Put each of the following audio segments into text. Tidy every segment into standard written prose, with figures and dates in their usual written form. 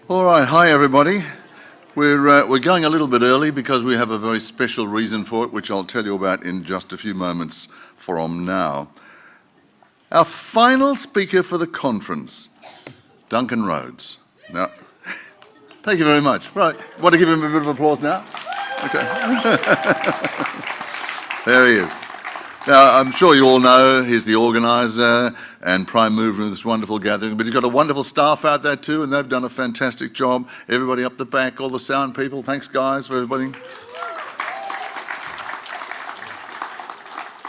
All right, hi everybody. We're going a little bit early because we have a very special reason for it, which I'll tell you about in just a few moments from now. Our final speaker for the conference, Duncan Roads. Now, thank you very much. Right, want to give him a bit of applause now? Okay. There he is. Now, I'm sure you all know he's the organiser and prime mover of this wonderful gathering, but he's got a wonderful staff out there too, and they've done a fantastic job. Everybody up the back, all the sound people, thanks guys for everybody.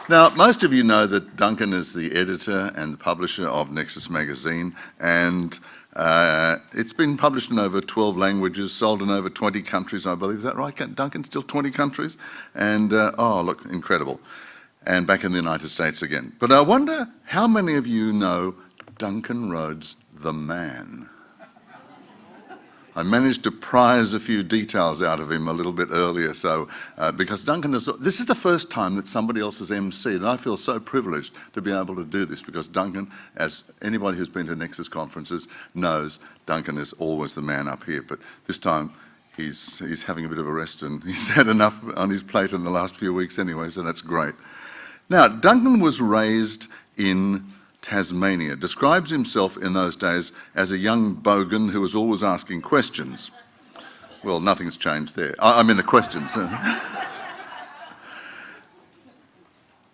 Now, most of you know that Duncan is the editor and the publisher of Nexus magazine, and it's been published in over 12 languages, sold in over 20 countries, I believe. Is that right, Duncan? Still 20 countries? And, oh, look, incredible. And back in the United States again. But I wonder how many of you know Duncan Roads, the man? I managed to prize a few details out of him a little bit earlier, so because Duncan this is the first time that somebody else has emceed, and I feel so privileged to be able to do this because Duncan, as anybody who's been to Nexus conferences knows, Duncan is always the man up here, but this time he's having a bit of a rest and he's had enough on his plate in the last few weeks anyway, so that's great. Now, Duncan was raised in Tasmania, describes himself in those days as a young bogan who was always asking questions. Well, nothing's changed there. I mean the questions.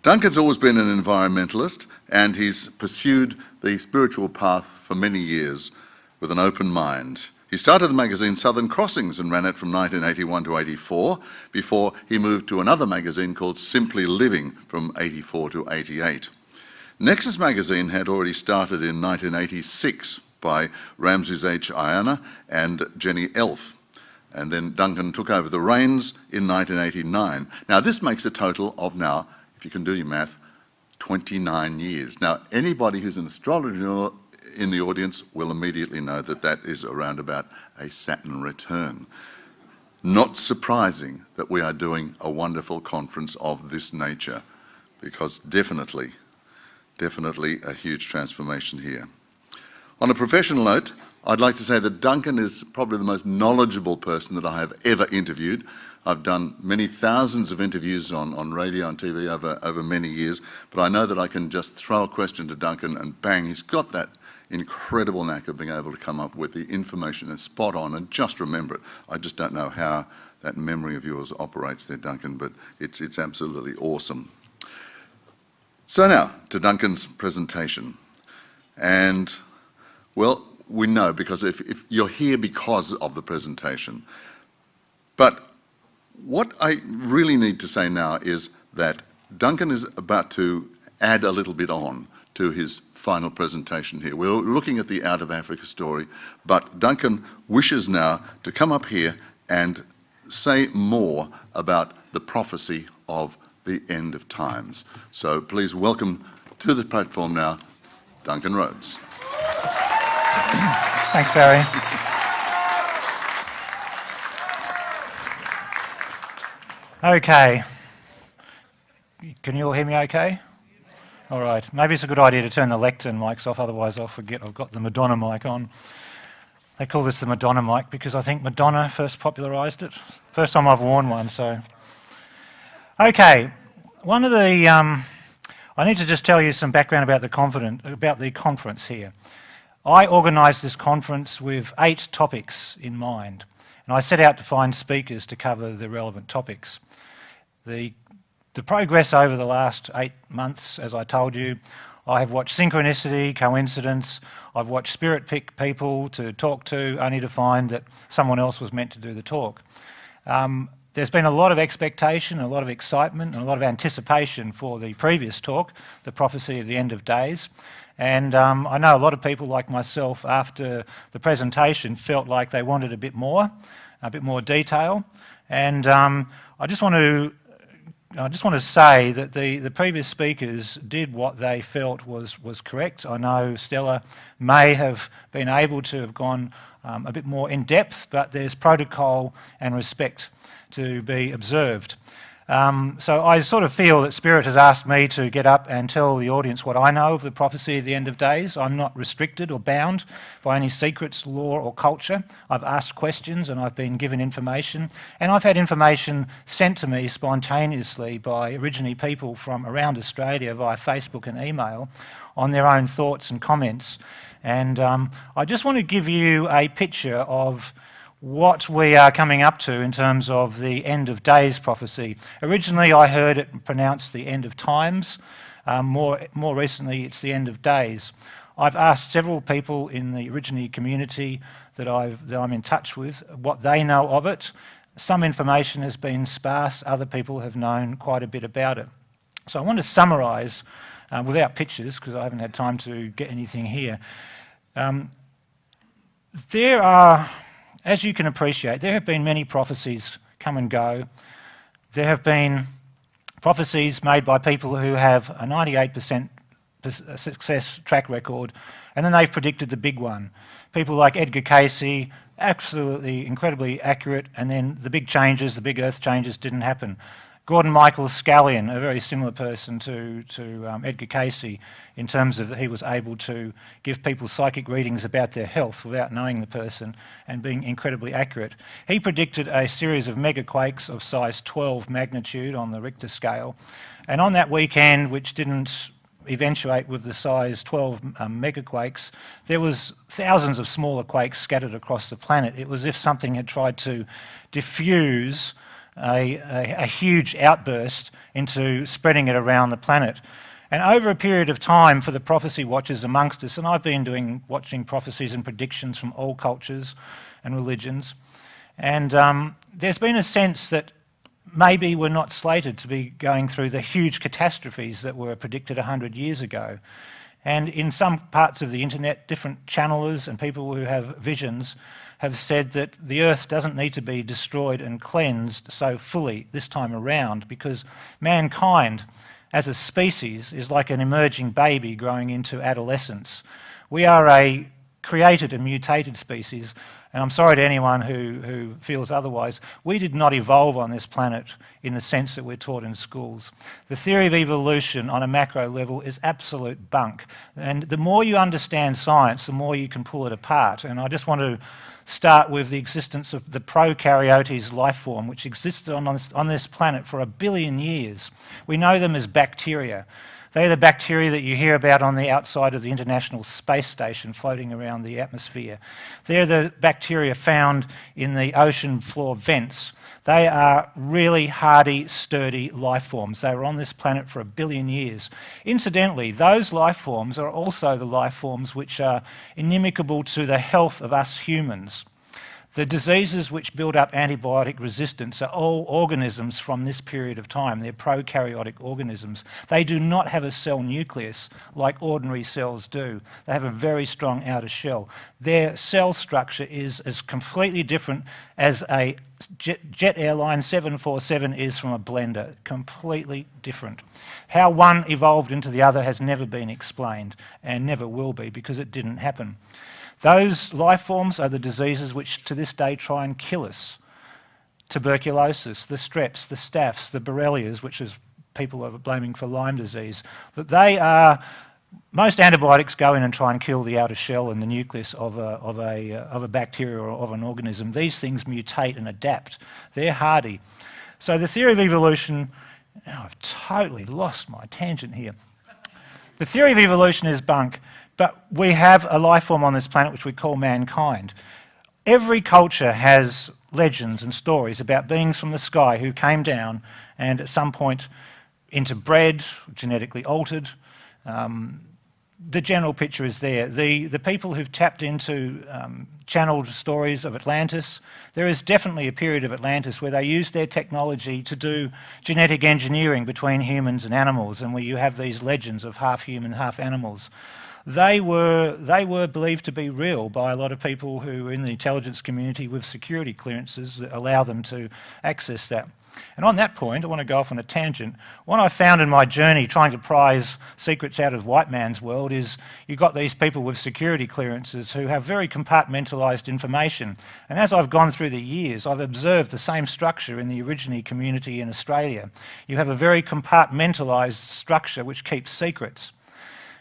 Duncan's always been an environmentalist, and he's pursued the spiritual path for many years with an open mind. He started the magazine Southern Crossings and ran it from 1981 to 84 before he moved to another magazine called Simply Living from 84 to 88. Nexus magazine had already started in 1986 by Ramses H. Iana and Jenny Elf. And then Duncan took over the reins in 1989. Now this makes a total of now, if you can do your math, 29 years. Now anybody who's an astrologer in the audience will immediately know that that is around about a Saturn return. Not surprising that we are doing a wonderful conference of this nature, because definitely a huge transformation here. On a professional note, I'd like to say that Duncan is probably the most knowledgeable person that I have ever interviewed. I've done many thousands of interviews on radio and TV over many years, but I know that I can just throw a question to Duncan and bang, he's got that incredible knack of being able to come up with the information and spot on and just remember it. I just don't know how that memory of yours operates there, Duncan, but it's absolutely awesome. So now to Duncan's presentation. And well, we know because if you're here because of the presentation. But what I really need to say now is that Duncan is about to add a little bit on to his final presentation here. We're looking at the Out of Africa story, but Duncan wishes now to come up here and say more about the prophecy of the end of times. So please welcome to the platform now, Duncan Roads. Thanks, Barry. Okay. Can you all hear me okay? All right, maybe it's a good idea to turn the lectern mics off, otherwise I'll forget I've got the Madonna mic on. They call this the Madonna mic because I think Madonna first popularised it. First time I've worn one, so. Okay, I need to just tell you some background about the conference here. I organised this conference with 8 topics in mind, and I set out to find speakers to cover the relevant topics. The progress over the last 8 months, as I told you, I have watched synchronicity, coincidence, I've watched spirit pick people to talk to, only to find that someone else was meant to do the talk. There's been a lot of expectation, a lot of excitement, and a lot of anticipation for the previous talk, the prophecy of the end of days. And I know a lot of people like myself, after the presentation, felt like they wanted a bit more detail. And I just want to say that the previous speakers did what they felt was correct. I know Stella may have been able to have gone a bit more in depth, but there's protocol and respect to be observed. So I sort of feel that Spirit has asked me to get up and tell the audience what I know of the prophecy of the end of days. I'm not restricted or bound by any secrets, law or culture. I've asked questions and I've been given information, and I've had information sent to me spontaneously by originally people from around Australia via Facebook and email on their own thoughts and comments. And I just want to give you a picture of what we are coming up to in terms of the end of days prophecy. Originally I heard it pronounced the end of times. More recently it's the end of days. I've asked several people in the Origine community that I'm in touch with what they know of it. Some information has been sparse, other people have known quite a bit about it. So I want to summarise without pictures, because I haven't had time to get anything here. There are, as you can appreciate, there have been many prophecies come and go. There have been prophecies made by people who have a 98% success track record, and then they've predicted the big one. People like Edgar Casey, absolutely incredibly accurate, and then the big changes, the big earth changes didn't happen. Gordon Michael Scallion, a very similar person to Edgar Casey, in terms of that he was able to give people psychic readings about their health without knowing the person and being incredibly accurate. He predicted a series of megaquakes of size 12 magnitude on the Richter scale, and on that weekend, which didn't eventuate with the size 12 megaquakes, there was thousands of smaller quakes scattered across the planet. It was as if something had tried to diffuse a huge outburst into spreading it around the planet. And over a period of time, for the prophecy watchers amongst us, and I've been watching prophecies and predictions from all cultures and religions, and there's been a sense that maybe we're not slated to be going through the huge catastrophes that were predicted 100 years ago. And in some parts of the internet, different channelers and people who have visions have said that the earth doesn't need to be destroyed and cleansed so fully this time around, because mankind as a species is like an emerging baby growing into adolescence. We are a created and mutated species, and I'm sorry to anyone who feels otherwise. We did not evolve on this planet in the sense that we're taught in schools. The theory of evolution on a macro level is absolute bunk, and the more you understand science, the more you can pull it apart. And I just want to start with the existence of the prokaryotes life form, which existed on this planet for 1 billion years. We know them as bacteria. They're the bacteria that you hear about on the outside of the International Space Station floating around the atmosphere. They're the bacteria found in the ocean floor vents. They are really hardy, sturdy life forms. They were on this planet for 1 billion years. Incidentally, those life forms are also the life forms which are inimical to the health of us humans. The diseases which build up antibiotic resistance are all organisms from this period of time. They're prokaryotic organisms. They do not have a cell nucleus like ordinary cells do. They have a very strong outer shell. Their cell structure is as completely different as a jet airline 747 is from a blender. Completely different. How one evolved into the other has never been explained and never will be, because it didn't happen. Those life forms are the diseases which to this day try and kill us. Tuberculosis, the streps, the staphs, the borrelias, which is people are blaming for Lyme disease. That they are, most antibiotics go in and try and kill the outer shell and the nucleus of a bacteria or of an organism. These things mutate and adapt. They're hardy. So the theory of evolution, I've totally lost my tangent here. The theory of evolution is bunk. But we have a life form on this planet which we call mankind. Every culture has legends and stories about beings from the sky who came down and at some point interbred, genetically altered. The general picture is there. The people who've tapped into channeled stories of Atlantis, there is definitely a period of Atlantis where they used their technology to do genetic engineering between humans and animals, and where you have these legends of half human, half animals. they were believed to be real by a lot of people who are in the intelligence community with security clearances that allow them to access that. And on that point, I want to go off on a tangent. What I found in my journey trying to prize secrets out of white man's world is you've got these people with security clearances who have very compartmentalised information. And as I've gone through the years, I've observed the same structure in the Origine community in Australia. You have a very compartmentalised structure which keeps secrets.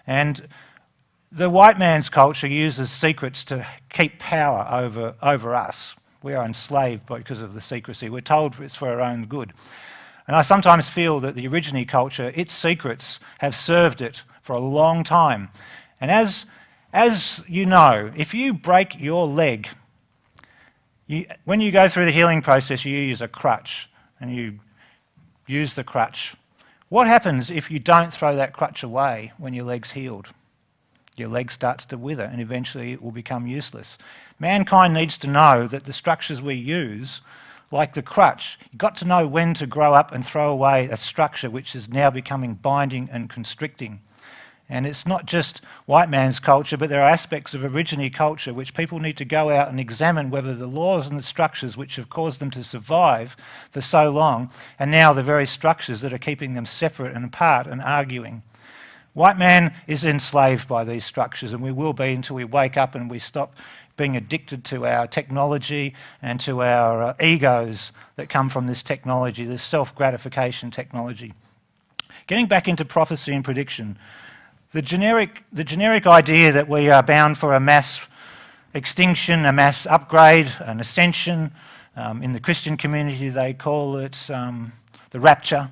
And the white man's culture uses secrets to keep power over us. We are enslaved because of the secrecy. We're told it's for our own good. And I sometimes feel that the Origine culture, its secrets have served it for a long time. And as you know, if you break your leg, when you go through the healing process, you use a crutch and you use the crutch. What happens if you don't throw that crutch away when your leg's healed? Your leg starts to wither and eventually it will become useless. Mankind needs to know that the structures we use, like the crutch, you've got to know when to grow up and throw away a structure which is now becoming binding and constricting. And it's not just white man's culture, but there are aspects of Origine culture which people need to go out and examine whether the laws and the structures which have caused them to survive for so long are now the very structures that are keeping them separate and apart and arguing. White man is enslaved by these structures, and we will be until we wake up and we stop being addicted to our technology and to our egos that come from this technology, this self-gratification technology. Getting back into prophecy and prediction, the generic idea that we are bound for a mass extinction, a mass upgrade, an ascension, in the Christian community they call it the rapture.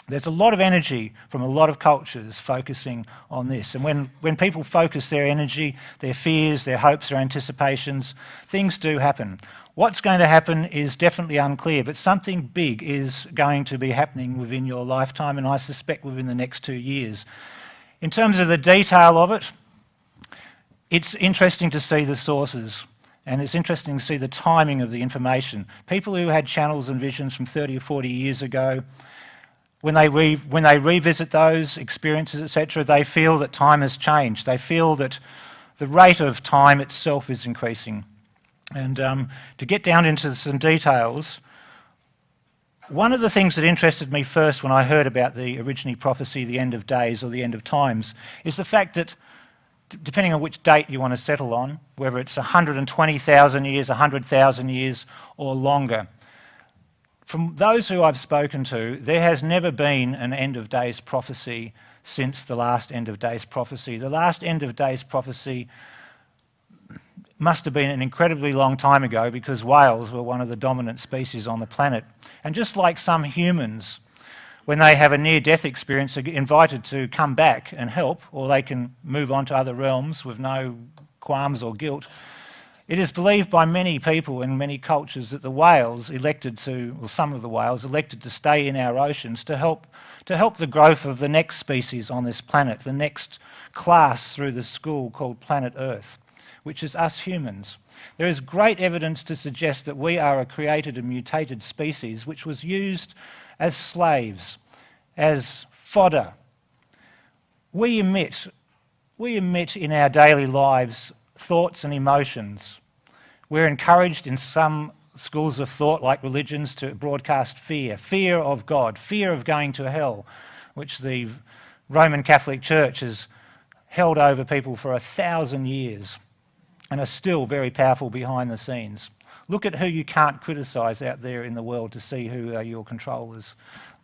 There's a lot of energy from a lot of cultures focusing on this. And when people focus their energy, their fears, their hopes, their anticipations, things do happen. What's going to happen is definitely unclear, but something big is going to be happening within your lifetime, and I suspect within the next 2 years. In terms of the detail of it, it's interesting to see the sources, and it's interesting to see the timing of the information. People who had channels and visions from 30 or 40 years ago, when they revisit those experiences, etc., they feel that time has changed. They feel that the rate of time itself is increasing. And to get down into some details, one of the things that interested me first when I heard about the Origine prophecy, the end of days or the end of times, is the fact that, depending on which date you want to settle on, whether it's 120,000 years, 100,000 years, or longer, from those who I've spoken to, there has never been an end of days prophecy since the last end of days prophecy. The last end of days prophecy must have been an incredibly long time ago because whales were one of the dominant species on the planet. And just like some humans, when they have a near-death experience, are invited to come back and help, or they can move on to other realms with no qualms or guilt, it is believed by many people in many cultures that the whales elected to, or some of the whales elected to stay in our oceans to help the growth of the next species on this planet, the next class through the school called planet Earth, which is us humans. There is great evidence to suggest that we are a created and mutated species which was used as slaves, as fodder. We emit in our daily lives thoughts and emotions. We're encouraged in some schools of thought, like religions, to broadcast fear of God, fear of going to hell, which the Roman Catholic Church has held over people for 1,000 years and are still very powerful behind the scenes. Look at who you can't criticise out there in the world to see who are your controllers.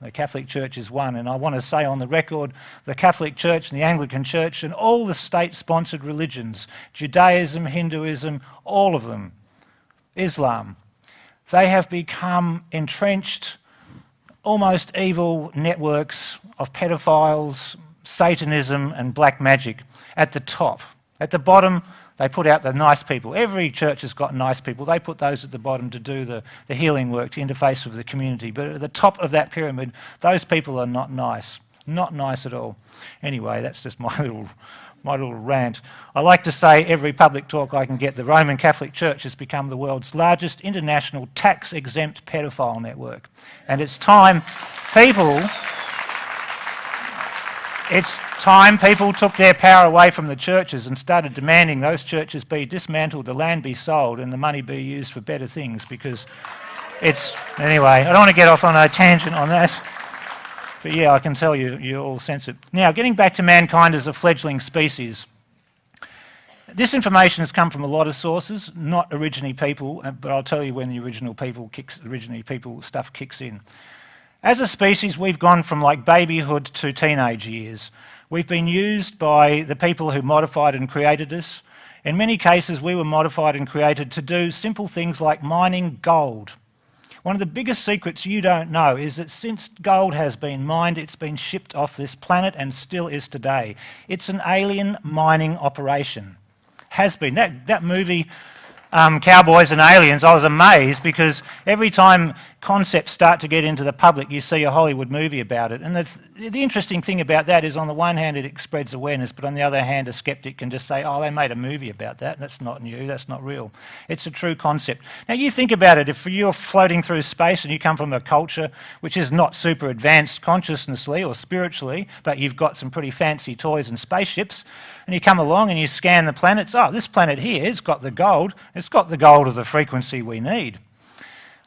The Catholic Church is one, and I want to say on the record, the Catholic Church and the Anglican Church and all the state-sponsored religions, Judaism, Hinduism, all of them, Islam, they have become entrenched, almost evil networks of pedophiles, Satanism and black magic at the top. At the bottom, they put out the nice people. Every church has got nice people. They put those at the bottom to do the healing work, to interface with the community. But at the top of that pyramid, those people are not nice. Not nice at all. Anyway, that's just my little rant. I like to say every public talk I can get, the Roman Catholic Church has become the world's largest international tax-exempt pedophile network. And it's time people It's time people took their power away from the churches and started demanding those churches be dismantled, the land be sold, and the money be used for better things, because it's... Anyway, I don't want to get off on a tangent on that. But yeah, I can tell you all sense it. Now, getting back to mankind as a fledgling species. This information has come from a lot of sources, not originally people, but I'll tell you when the original people stuff kicks in. As a species, we've gone from like babyhood to teenage years. We've been used by the people who modified and created us. In many cases, we were modified and created to do simple things like mining gold. One of the biggest secrets you don't know is that since gold has been mined, it's been shipped off this planet and still is today. It's an alien mining operation. Has been. That movie, Cowboys and Aliens, I was amazed because every time concepts start to get into the public, you see a Hollywood movie about it. And the interesting thing about that is, on the one hand, it spreads awareness, but on the other hand, a skeptic can just say, oh, they made a movie about that, and that's not new, that's not real. It's a true concept. Now, you think about it, if you're floating through space and you come from a culture which is not super advanced consciousnessly or spiritually, but you've got some pretty fancy toys and spaceships, and you come along and you scan the planets, oh, this planet here, it's got the gold of the frequency we need.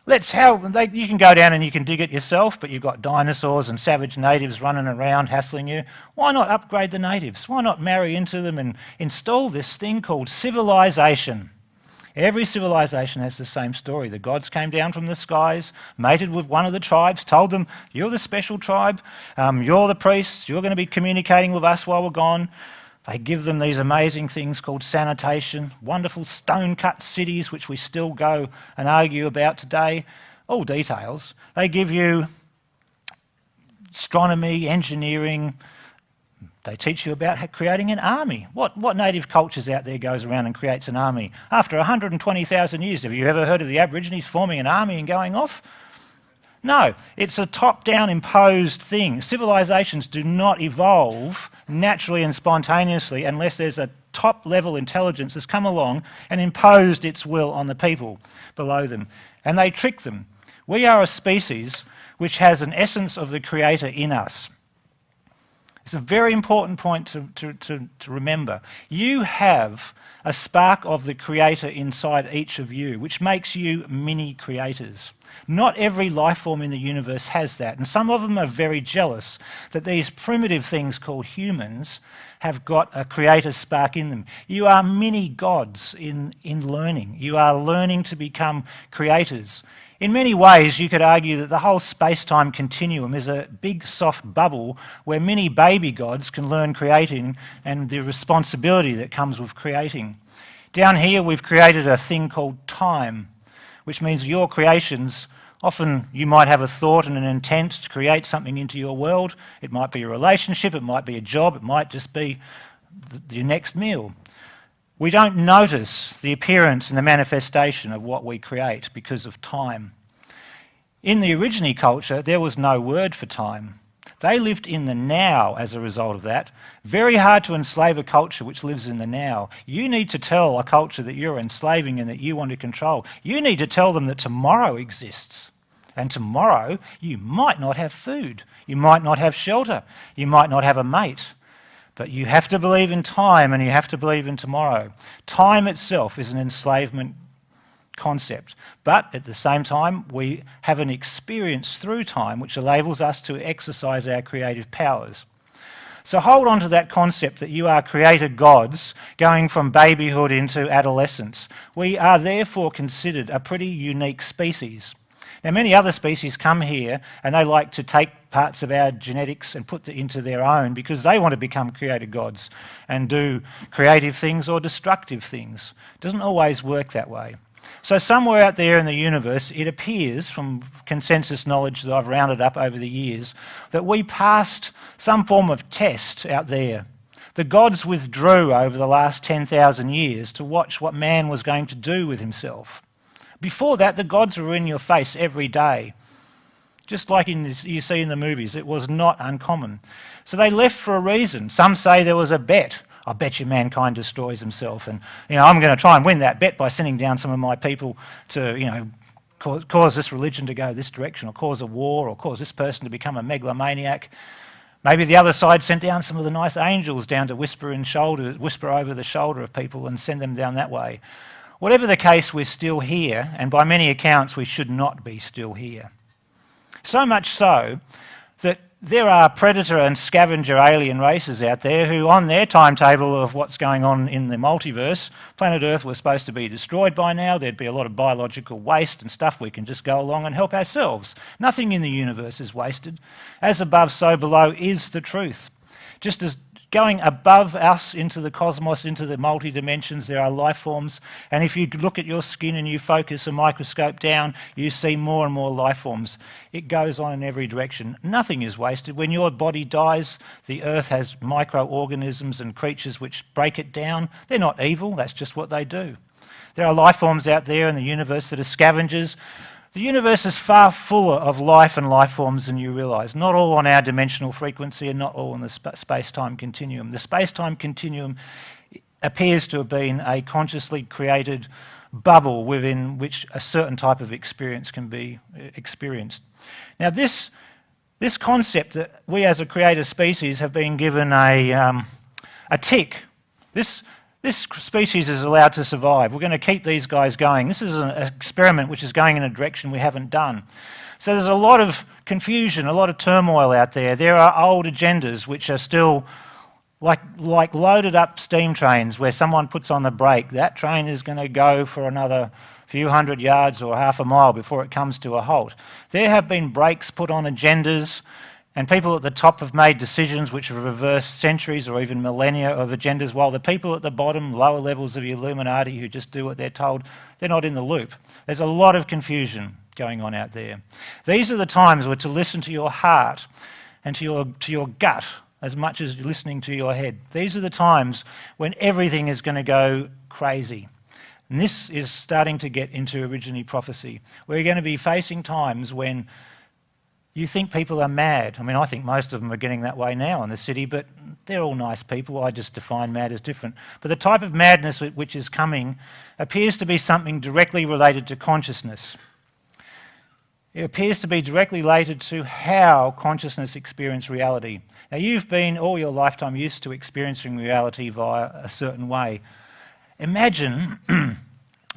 You can go down and you can dig it yourself, but you've got dinosaurs and savage natives running around hassling you. Why not upgrade the natives? Why not marry into them and install this thing called civilization? Every civilization has the same story. The gods came down from the skies, mated with one of the tribes, told them, you're the special tribe, you're the priests, you're going to be communicating with us while we're gone. They give them these amazing things called sanitation, wonderful stone-cut cities which we still go and argue about today, all details. They give you astronomy, engineering. They teach you about creating an army. What native cultures out there goes around and creates an army? After 120,000 years, have you ever heard of the Aborigines forming an army and going off? No, it's a top-down imposed thing. Civilizations do not evolve naturally and spontaneously unless there's a top-level intelligence that's come along and imposed its will on the people below them. And they trick them. We are a species which has an essence of the Creator in us. It's a very important point to remember. You have a spark of the Creator inside each of you, which makes you mini-creators. Not every life form in the universe has that, and some of them are very jealous that these primitive things called humans have got a creator spark in them. You are mini-gods in learning. You are learning to become creators. In many ways, you could argue that the whole space-time continuum is a big soft bubble where mini baby gods can learn creating and the responsibility that comes with creating. Down here, we've created a thing called time, which means your creations, often you might have a thought and an intent to create something into your world. It might be a relationship, it might be a job, it might just be your next meal. We don't notice the appearance and the manifestation of what we create because of time. In the Origine culture, there was no word for time. They lived in the now as a result of that. Very hard to enslave a culture which lives in the now. You need to tell a culture that you're enslaving and that you want to control. You need to tell them that tomorrow exists. And tomorrow you might not have food. You might not have shelter. You might not have a mate. But you have to believe in time and you have to believe in tomorrow. Time itself is an enslavement concept. But at the same time, we have an experience through time which enables us to exercise our creative powers. So hold on to that concept that you are created gods going from babyhood into adolescence. We are therefore considered a pretty unique species. Now, many other species come here and they like to take parts of our genetics and put it into their own because they want to become created gods and do creative things or destructive things. It doesn't always work that way. So somewhere out there in the universe, it appears, from consensus knowledge that I've rounded up over the years, that we passed some form of test out there. The gods withdrew over the last 10,000 years to watch what man was going to do with himself. Before that, the gods were in your face every day. Just like you see in the movies, it was not uncommon. So they left for a reason. Some say there was a bet. I bet you mankind destroys himself, and I'm going to try and win that bet by sending down some of my people to cause this religion to go this direction, or cause a war, or cause this person to become a megalomaniac. Maybe the other side sent down some of the nice angels down to whisper over the shoulder of people and send them down that way. Whatever the case, we're still here, and by many accounts we should not be still here. So much so that there are predator and scavenger alien races out there who, on their timetable of what's going on in the multiverse, planet Earth was supposed to be destroyed by now. There'd be a lot of biological waste and stuff. We can just go along and help ourselves. Nothing in the universe is wasted. As above, so below is the truth. Just as going above us into the cosmos, into the multi-dimensions, there are life forms. And if you look at your skin and you focus a microscope down, you see more and more life forms. It goes on in every direction. Nothing is wasted. When your body dies, the earth has microorganisms and creatures which break it down. They're not evil, that's just what they do. There are life forms out there in the universe that are scavengers. The universe is far fuller of life and life forms than you realise. Not all on our dimensional frequency and not all in the space-time continuum. The space-time continuum appears to have been a consciously created bubble within which a certain type of experience can be experienced. Now this concept that we as a creator species have been given a tick. This species is allowed to survive. We're going to keep these guys going. This is an experiment which is going in a direction we haven't done. So there's a lot of confusion, a lot of turmoil out there. There are old agendas which are still like loaded up steam trains where someone puts on the brake. That train is going to go for another few hundred yards or half a mile before it comes to a halt. There have been brakes put on agendas, and people at the top have made decisions which have reversed centuries or even millennia of agendas, while the people at the bottom, lower levels of the Illuminati who just do what they're told, they're not in the loop. There's a lot of confusion going on out there. These are the times where to listen to your heart and to your gut as much as listening to your head. These are the times when everything is going to go crazy. And this is starting to get into Origine prophecy. We're going to be facing times when you think people are mad. I mean, I think most of them are getting that way now in the city, but they're all nice people. I just define mad as different. But the type of madness which is coming appears to be something directly related to consciousness. It appears to be directly related to how consciousness experiences reality. Now, you've been all your lifetime used to experiencing reality via a certain way. Imagine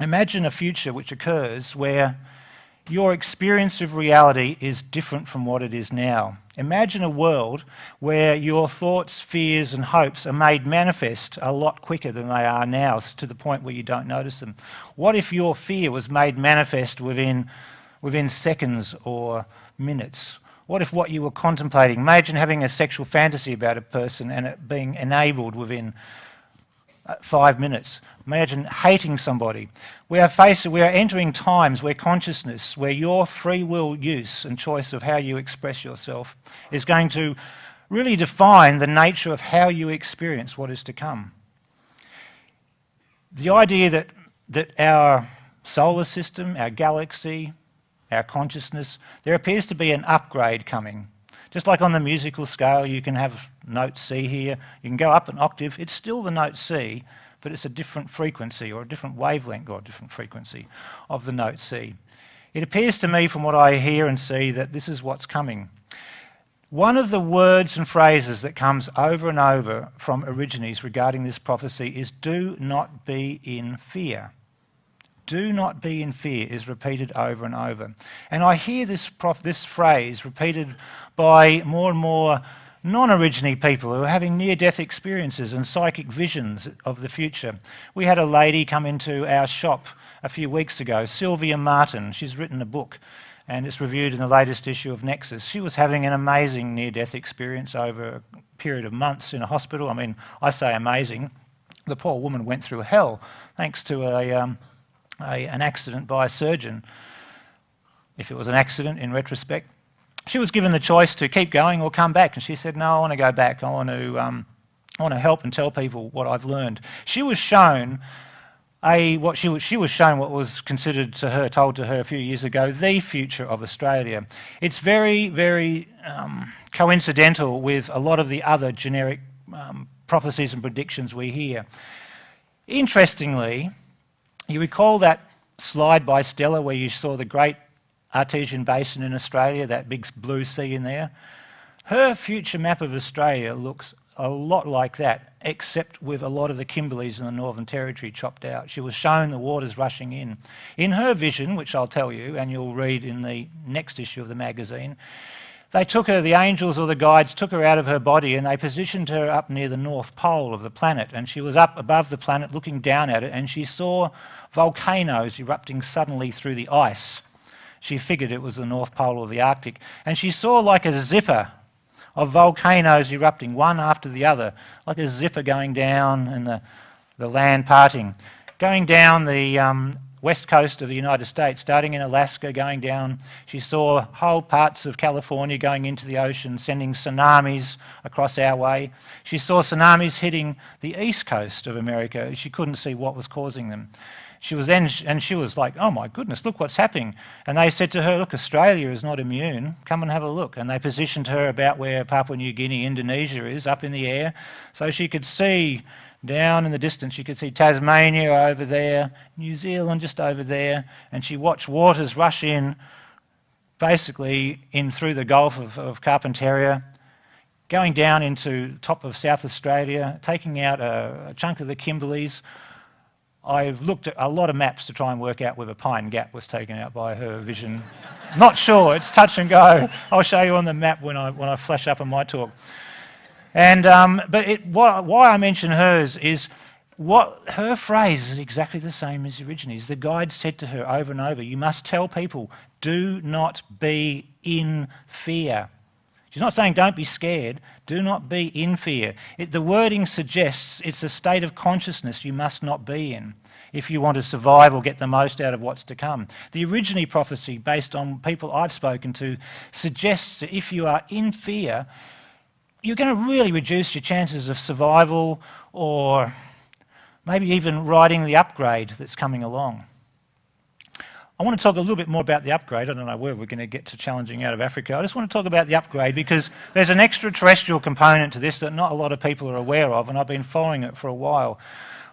a future which occurs where your experience of reality is different from what it is now. Imagine a world where your thoughts, fears and hopes are made manifest a lot quicker than they are now, to the point where you don't notice them. What if your fear was made manifest within seconds or minutes? What if what you were contemplating, imagine having a sexual fantasy about a person and it being enabled within 5 minutes. Imagine hating somebody. We are entering times where consciousness, where your free will use and choice of how you express yourself is going to really define the nature of how you experience what is to come. The idea that our solar system, our galaxy, our consciousness, there appears to be an upgrade coming. Just like on the musical scale, you can have note C here, you can go up an octave, it's still the note C, but it's a different frequency or a different wavelength or a different frequency of the note C. It appears to me from what I hear and see that this is what's coming. One of the words and phrases that comes over and over from Origines regarding this prophecy is do not be in fear. Do not be in fear is repeated over and over. And I hear this phrase repeated by more and more non-Origine people who are having near-death experiences and psychic visions of the future. We had a lady come into our shop a few weeks ago, Sylvia Martin. She's written a book and it's reviewed in the latest issue of Nexus. She was having an amazing near-death experience over a period of months in a hospital. I mean, I say amazing. The poor woman went through hell thanks to an accident by a surgeon. If it was an accident in retrospect, she was given the choice to keep going or come back, and she said, "No, I want to go back. I want to help and tell people what I've learned." She was shown what was considered to her, told to her a few years ago, the future of Australia. It's very, very coincidental with a lot of the other generic prophecies and predictions we hear. Interestingly, you recall that slide by Stella where you saw the great Artesian Basin in Australia, that big blue sea in there? Her future map of Australia looks a lot like that, except with a lot of the Kimberleys in the Northern Territory chopped out. She was shown the waters rushing in. In her vision, which I'll tell you, and you'll read in the next issue of the magazine, they took her, the angels or the guides took her out of her body and they positioned her up near the North Pole of the planet, and she was up above the planet looking down at it, and she saw volcanoes erupting suddenly through the ice. She figured it was the North Pole or the Arctic, and she saw like a zipper of volcanoes erupting one after the other, like a zipper going down and the land parting. Going down the west coast of the United States, starting in Alaska, going down, she saw whole parts of California going into the ocean, sending tsunamis across our way. She saw tsunamis hitting the east coast of America. She couldn't see what was causing them. She was like, oh my goodness, look what's happening. And they said to her, look, Australia is not immune, come and have a look. And they positioned her about where Papua New Guinea, Indonesia is, up in the air, so she could see down in the distance. You could see Tasmania over there, New Zealand just over there, and she watched waters rush in, basically in through the Gulf of Carpentaria, going down into top of South Australia, taking out a chunk of the Kimberleys. I've looked at a lot of maps to try and work out whether Pine Gap was taken out by her vision. Not sure, it's touch and go. I'll show you on the map when I flash up on my talk. And why I mention hers is what her phrase is exactly the same as Origine's. The guide said to her over and over, you must tell people, do not be in fear. She's not saying don't be scared, do not be in fear. The wording suggests it's a state of consciousness you must not be in if you want to survive or get the most out of what's to come. The Origine prophecy, based on people I've spoken to, suggests that if you are in fear, you're going to really reduce your chances of survival or maybe even riding the upgrade that's coming along. I want to talk a little bit more about the upgrade. I don't know where we're going to get to challenging out of Africa. I just want to talk about the upgrade because there's an extraterrestrial component to this that not a lot of people are aware of, and I've been following it for a while.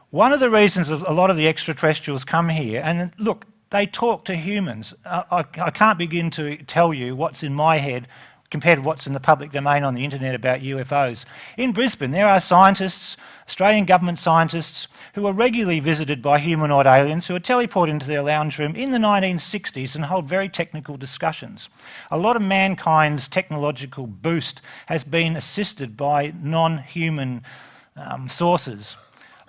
One of the reasons a lot of the extraterrestrials come here, and look, they talk to humans. I can't begin to tell you what's in my head compared to what's in the public domain on the internet about UFOs. In Brisbane, there are scientists, Australian government scientists, who are regularly visited by humanoid aliens who are teleported into their lounge room in the 1960s and hold very technical discussions. A lot of mankind's technological boost has been assisted by non-human sources.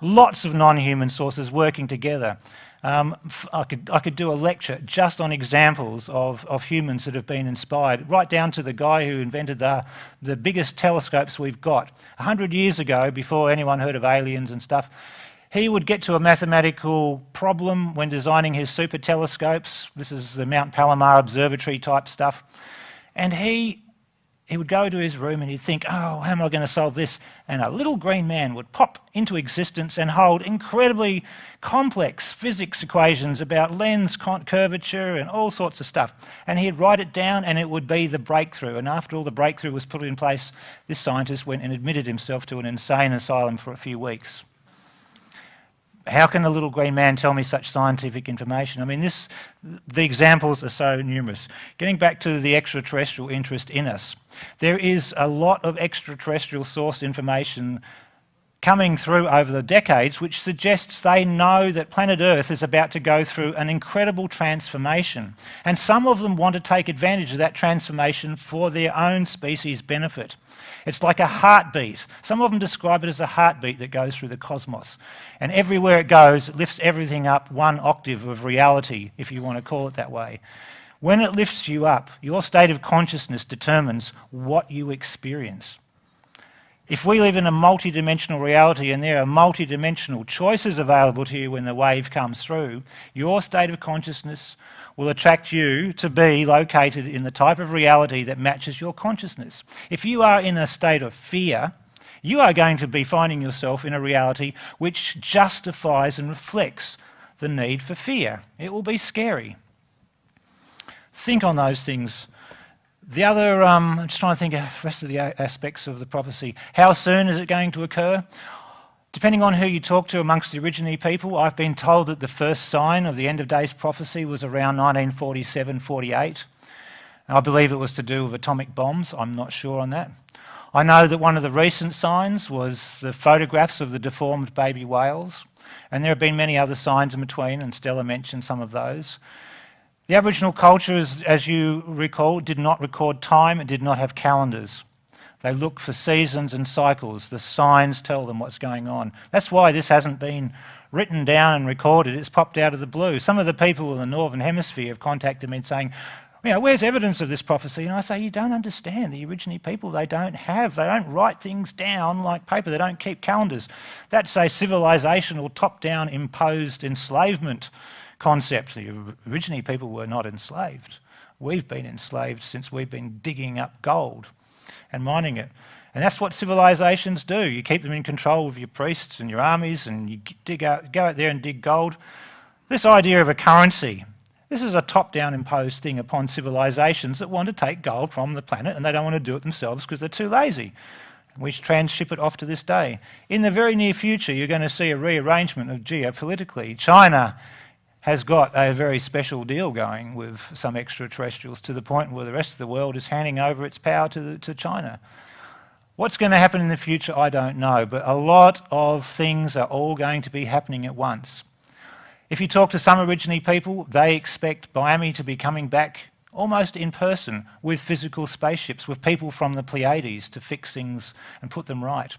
Lots of non-human sources working together. I could do a lecture just on examples of humans that have been inspired, right down to the guy who invented the biggest telescopes we've got. 100 years ago, before anyone heard of aliens and stuff, he would get to a mathematical problem when designing his super telescopes. This is the Mount Palomar Observatory type stuff. And he would go to his room and he'd think, oh, how am I going to solve this? And a little green man would pop into existence and hold incredibly complex physics equations about lens curvature and all sorts of stuff. And he'd write it down and it would be the breakthrough. And after all the breakthrough was put in place, this scientist went and admitted himself to an insane asylum for a few weeks. How can a little green man tell me such scientific information? I mean, the examples are so numerous. Getting back to the extraterrestrial interest in us, there is a lot of extraterrestrial sourced information coming through over the decades which suggests they know that planet Earth is about to go through an incredible transformation. And some of them want to take advantage of that transformation for their own species' benefit. It's like a heartbeat. Some of them describe it as a heartbeat that goes through the cosmos. And everywhere it goes, it lifts everything up one octave of reality, if you want to call it that way. When it lifts you up, your state of consciousness determines what you experience. If we live in a multidimensional reality and there are multidimensional choices available to you when the wave comes through, your state of consciousness will attract you to be located in the type of reality that matches your consciousness. If you are in a state of fear, you are going to be finding yourself in a reality which justifies and reflects the need for fear. It will be scary. Think on those things. The other, I'm just trying to think of the rest of the aspects of the prophecy. How soon is it going to occur? Depending on who you talk to amongst the Origine people, I've been told that the first sign of the end of days prophecy was around 1947-48. I believe it was to do with atomic bombs. I'm not sure on that. I know that one of the recent signs was the photographs of the deformed baby whales, and there have been many other signs in between, and Stella mentioned some of those. The Aboriginal culture, as you recall, did not record time, it did not have calendars. They look for seasons and cycles. The signs tell them what's going on. That's why this hasn't been written down and recorded. It's popped out of the blue. Some of the people in the Northern Hemisphere have contacted me saying, where's evidence of this prophecy? And I say, you don't understand. The Origine people, they don't write things down like paper. They don't keep calendars. That's a civilisational, top-down, imposed enslavement concept. The Origine people were not enslaved. We've been enslaved since we've been digging up gold and mining it. And that's what civilisations do. You keep them in control with your priests and your armies, and you go out there and dig gold. This idea of a currency, this is a top-down imposed thing upon civilisations that want to take gold from the planet, and they don't want to do it themselves because they're too lazy. We transship it off to this day. In the very near future, you're going to see a rearrangement of geopolitically. China has got a very special deal going with some extraterrestrials to the point where the rest of the world is handing over its power to China. What's going to happen in the future, I don't know, but a lot of things are all going to be happening at once. If you talk to some Origine people, they expect Miami to be coming back almost in person with physical spaceships, with people from the Pleiades to fix things and put them right.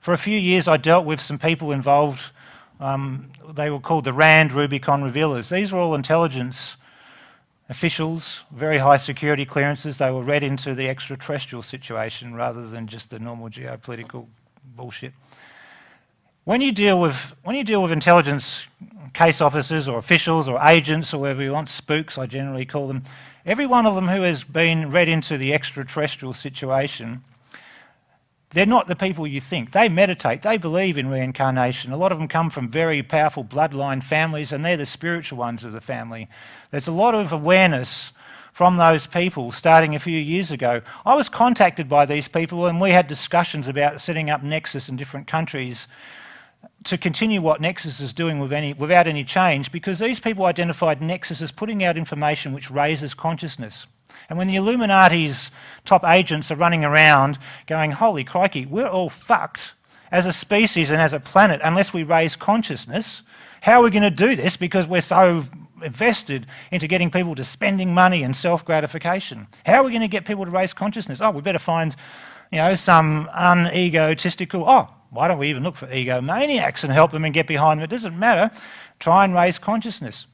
For a few years I dealt with some people involved, they were called the Rand Rubicon Revealers. These were all intelligence officials, very high security clearances. They were read into the extraterrestrial situation rather than just the normal geopolitical bullshit. When you deal with intelligence case officers or officials or agents or whatever you want, spooks I generally call them, every one of them who has been read into the extraterrestrial situation, they're not the people you think. They meditate, they believe in reincarnation. A lot of them come from very powerful bloodline families, and they're the spiritual ones of the family. There's a lot of awareness from those people starting a few years ago. I was contacted by these people and we had discussions about setting up Nexus in different countries to continue what Nexus is doing without any change, because these people identified Nexus as putting out information which raises consciousness. And when the Illuminati's top agents are running around going, holy crikey, we're all fucked as a species and as a planet unless we raise consciousness, how are we going to do this? Because we're so invested into getting people to spending money and self-gratification. How are we going to get people to raise consciousness? Oh, we better find, some unegotistical, why don't we even look for egomaniacs and help them and get behind them? It doesn't matter. Try and raise consciousness.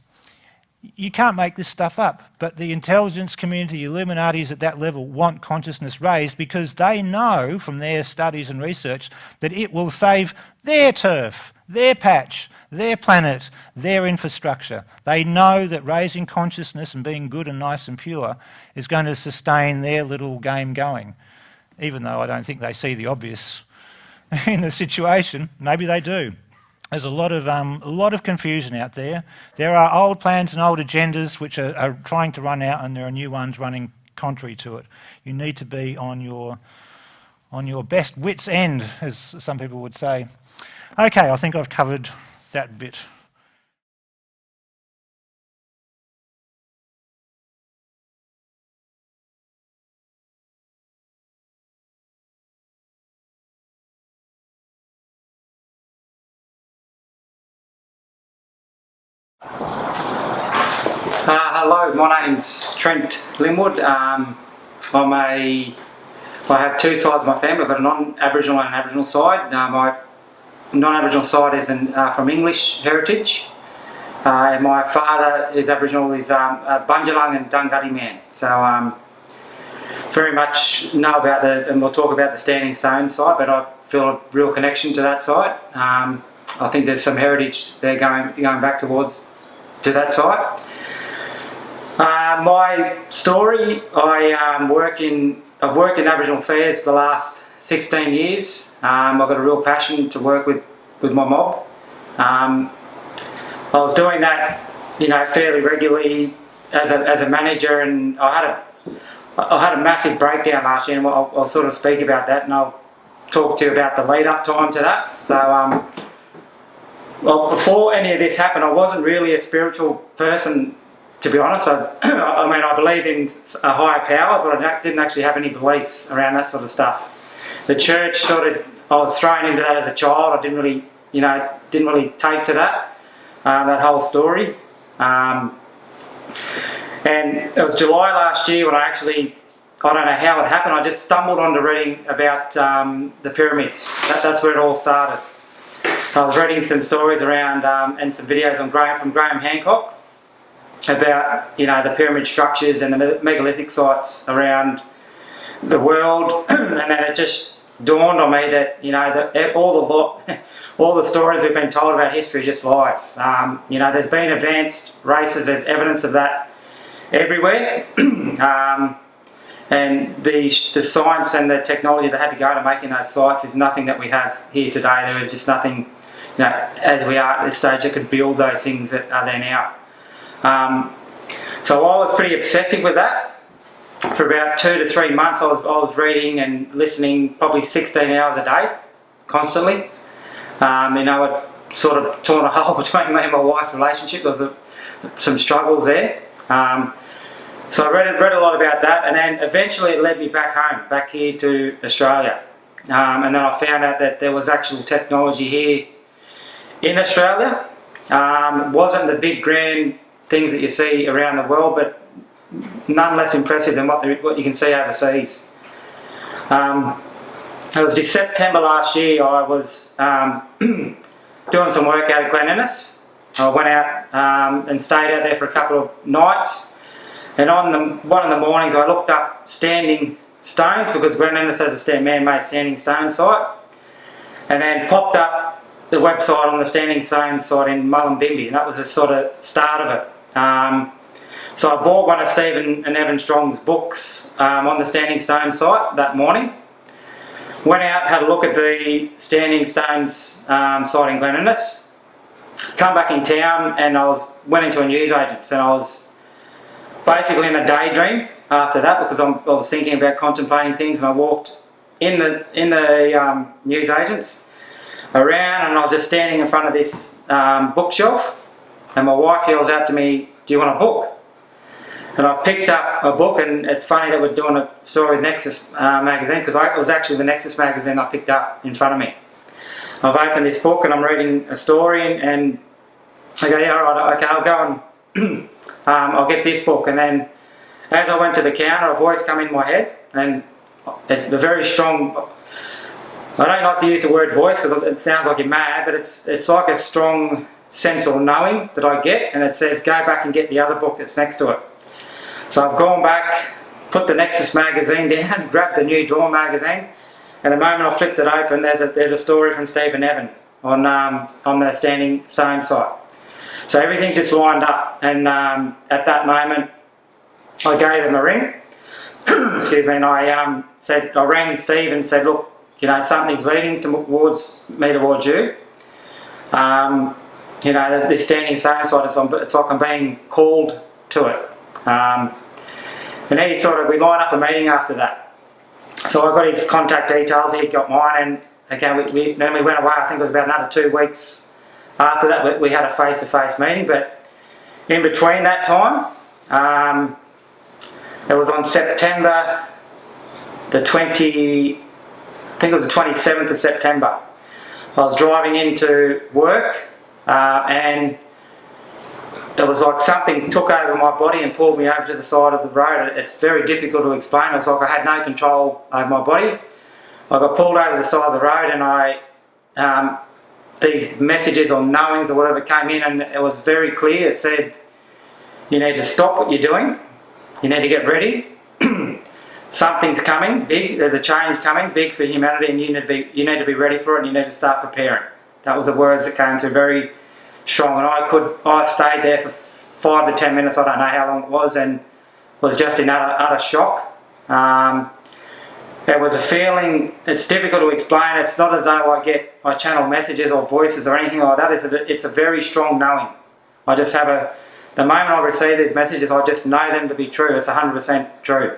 You can't make this stuff up, but the intelligence community, the Illuminatis at that level want consciousness raised because they know from their studies and research that it will save their turf, their patch, their planet, their infrastructure. They know that raising consciousness and being good and nice and pure is going to sustain their little game going, even though I don't think they see the obvious in the situation. Maybe they do. There's a lot of confusion out there. There are old plans and old agendas which are trying to run out, and there are new ones running contrary to it. You need to be on your best wit's end, as some people would say. Okay, I think I've covered that bit. Hello, my name's Trent Lynwood. I have two sides of my family. I've got a non-Aboriginal and an Aboriginal side. My non-Aboriginal side is from English heritage. And my father is Aboriginal, is a Bundjalung and Dunghutti man. So very much know about and we'll talk about the Standing Stone side, but I feel a real connection to that side. I think there's some heritage there going back to that side. My story, I've worked in Aboriginal affairs for the last 16 years. I've got a real passion to work with my mob. I was doing that, fairly regularly as a manager, and I had a massive breakdown last year, and I'll sort of speak about that, and I'll talk to you about the lead-up time to that. So, well, before any of this happened, I wasn't really a spiritual person to be honest. I mean, I believed in a higher power, but I didn't actually have any beliefs around that sort of stuff. The church I was thrown into that as a child. I didn't really take to that whole story. And it was July last year when I don't know how it happened, I just stumbled onto reading about the pyramids. That's where it all started. I was reading some stories around and some videos from Graham Hancock about the pyramid structures and the megalithic sites around the world, and then it just dawned on me that all the stories we've been told about history are just lies. There's been advanced races, there's evidence of that everywhere, and the science and the technology they had to go to making those sites is nothing that we have here today. There is just nothing, as we are at this stage, that could build those things that are there now. So I was pretty obsessive with that. For about 2 to 3 months, I was reading and listening probably 16 hours a day, constantly. It sort of torn a hole between me and my wife's relationship. There was some struggles there. So I read a lot about that, and then eventually it led me back home, back here to Australia. And then I found out that there was actual technology here in Australia. It wasn't the big grand things that you see around the world, but none less impressive than what you can see overseas. It was just September last year. I was doing some work out at Glen Innes. I went out and stayed out there for a couple of nights, and on one of the mornings I looked up standing stones, because Glen Innes has a man-made standing stone site, and then popped up the website on the standing stone site in Mullumbimby, and that was the sort of start of it. So I bought one of Stephen and Evan Strong's books on the standing stone site that morning. Went out, had a look at the standing stones site in Glen Innes. Come back in town, and went into a newsagent's, and I was basically in a daydream after that, because I was thinking about contemplating things, and I walked in the newsagent's around, and I was just standing in front of this bookshelf, and my wife yells out to me, "Do you want a book?" And I picked up a book, and it's funny that we're doing a story with Nexus magazine, because it was actually the Nexus magazine I picked up in front of me. I've opened this book and I'm reading a story, and I go, yeah, alright, okay, I'll go and I'll get this book. And then as I went to the counter, a voice came in my head, and a very strong, I don't like to use the word voice because it sounds like you're mad, but it's like a strong sense or knowing that I get, and it says, go back and get the other book that's next to it. So I've gone back, put the Nexus magazine down, grabbed the New Dawn magazine, and the moment I flipped it open, there's a story from Steve and Evan on the Standing Stone site. So everything just lined up, and at that moment, I gave them a ring. Excuse me, and I rang Steve and said, look, something's leading towards you. This Standing Stone site, it's like I'm being called to it. And then we line up a meeting after that. So I got his contact details, he got mine, and again, then we went away. I think it was about another 2 weeks after that we had a face-to-face meeting. But in between that time, it was on September the 27th of September. I was driving into work, and it was like something took over my body and pulled me over to the side of the road. It's very difficult to explain. It was like I had no control over my body. I got pulled over the side of the road, and these messages or knowings or whatever came in, and it was very clear. It said, you need to stop what you're doing. You need to get ready. Something's coming big. There's a change coming big for humanity, and you need to be ready for it, and you need to start preparing. That was the words that came through very strong, and I stayed there for 5 to 10 minutes. I don't know how long it was, and was just in utter shock. There was a feeling. It's difficult to explain. It's not as though I channel messages or voices or anything like that. It's a very strong knowing. I just have the moment I receive these messages, I just know them to be true. It's 100% true.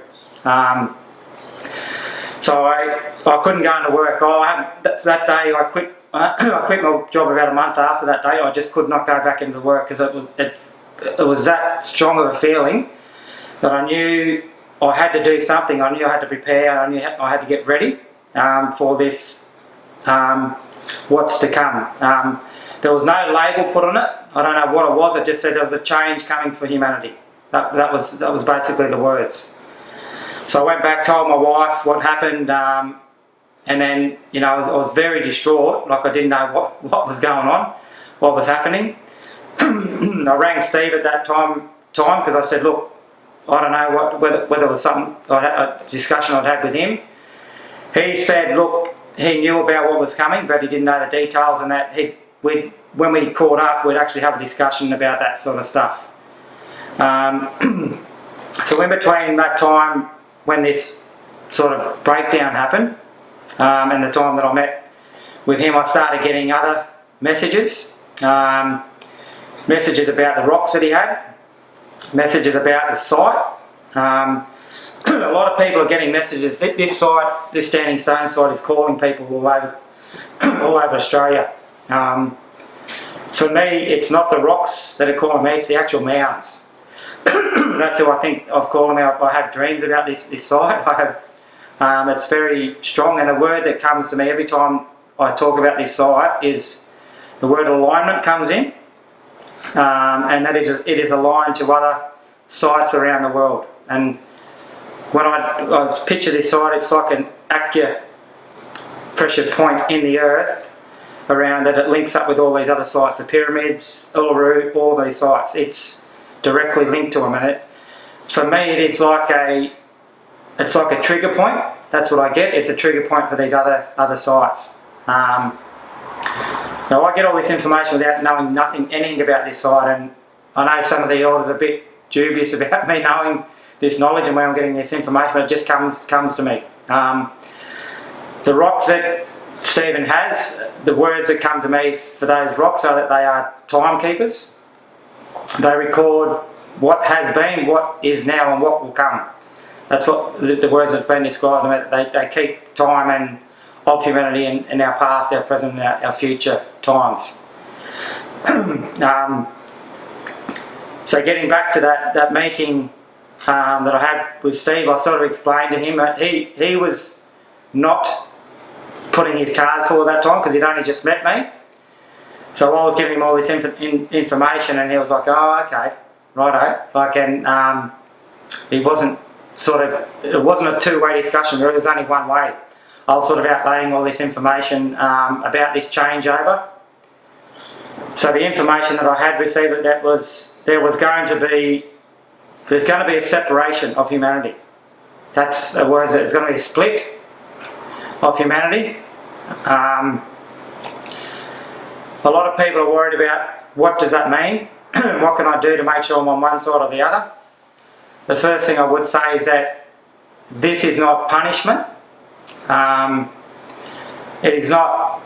So I couldn't go into work. That day I quit. I quit my job about a month after that day. I just could not go back into work because it was that strong of a feeling that I knew I had to do something. I knew I had to prepare. I knew I had to get ready for this, what's to come. There was no label put on it. I don't know what it was. It just said there was a change coming for humanity. That was basically the words. So I went back, told my wife what happened, and then, you know, I was very distraught. Like, I didn't know what was going on, what was happening. I rang Steve at that time because I said, look, I don't know whether it was something, a discussion I'd had with him. He said, look, he knew about what was coming, but he didn't know the details, and that when we caught up, we'd actually have a discussion about that sort of stuff. So in between that time when this sort of breakdown happened, and the time that I met with him, I started getting other messages. Messages about the rocks that he had, messages about the site. A lot of people are getting messages. This site, this Standing Stone site, is calling people all over Australia. For me, it's not the rocks that are calling me, it's the actual mounds. That's who I think I've called them out. I have dreams about this site. It's very strong, and the word that comes to me every time I talk about this site is the word alignment comes in. And that it is aligned to other sites around the world. And when I picture this site, it's like an acupressure point in the earth around that. It links up with all these other sites, the pyramids, Uluru, all of these sites. It's directly linked to them, and for me, it's like a trigger point. That's what I get. It's a trigger point for these other sites. Now, I get all this information without knowing anything about this site, and I know some of the elders are a bit dubious about me knowing this knowledge and where I'm getting this information, but it just comes to me. The rocks that Stephen has, the words that come to me for those rocks are that they are timekeepers. They record what has been, what is now, and what will come. That's what the words that's been described to me. They keep time and of humanity in our past, our present, and our future times. So getting back to that meeting that I had with Steve, I sort of explained to him that he was not putting his cards forward that time because he'd only just met me. So I was giving him all this information, and he was like, oh, okay, righto. Like, and he wasn't it wasn't a two-way discussion, really. It was only one way. I was sort of outlaying all this information about this changeover. So the information that I had received, there's going to be a separation of humanity. That's the words. There's going to be a split of humanity. A lot of people are worried about what does that mean. What can I do to make sure I'm on one side or the other? The first thing I would say is that this is not punishment. It is not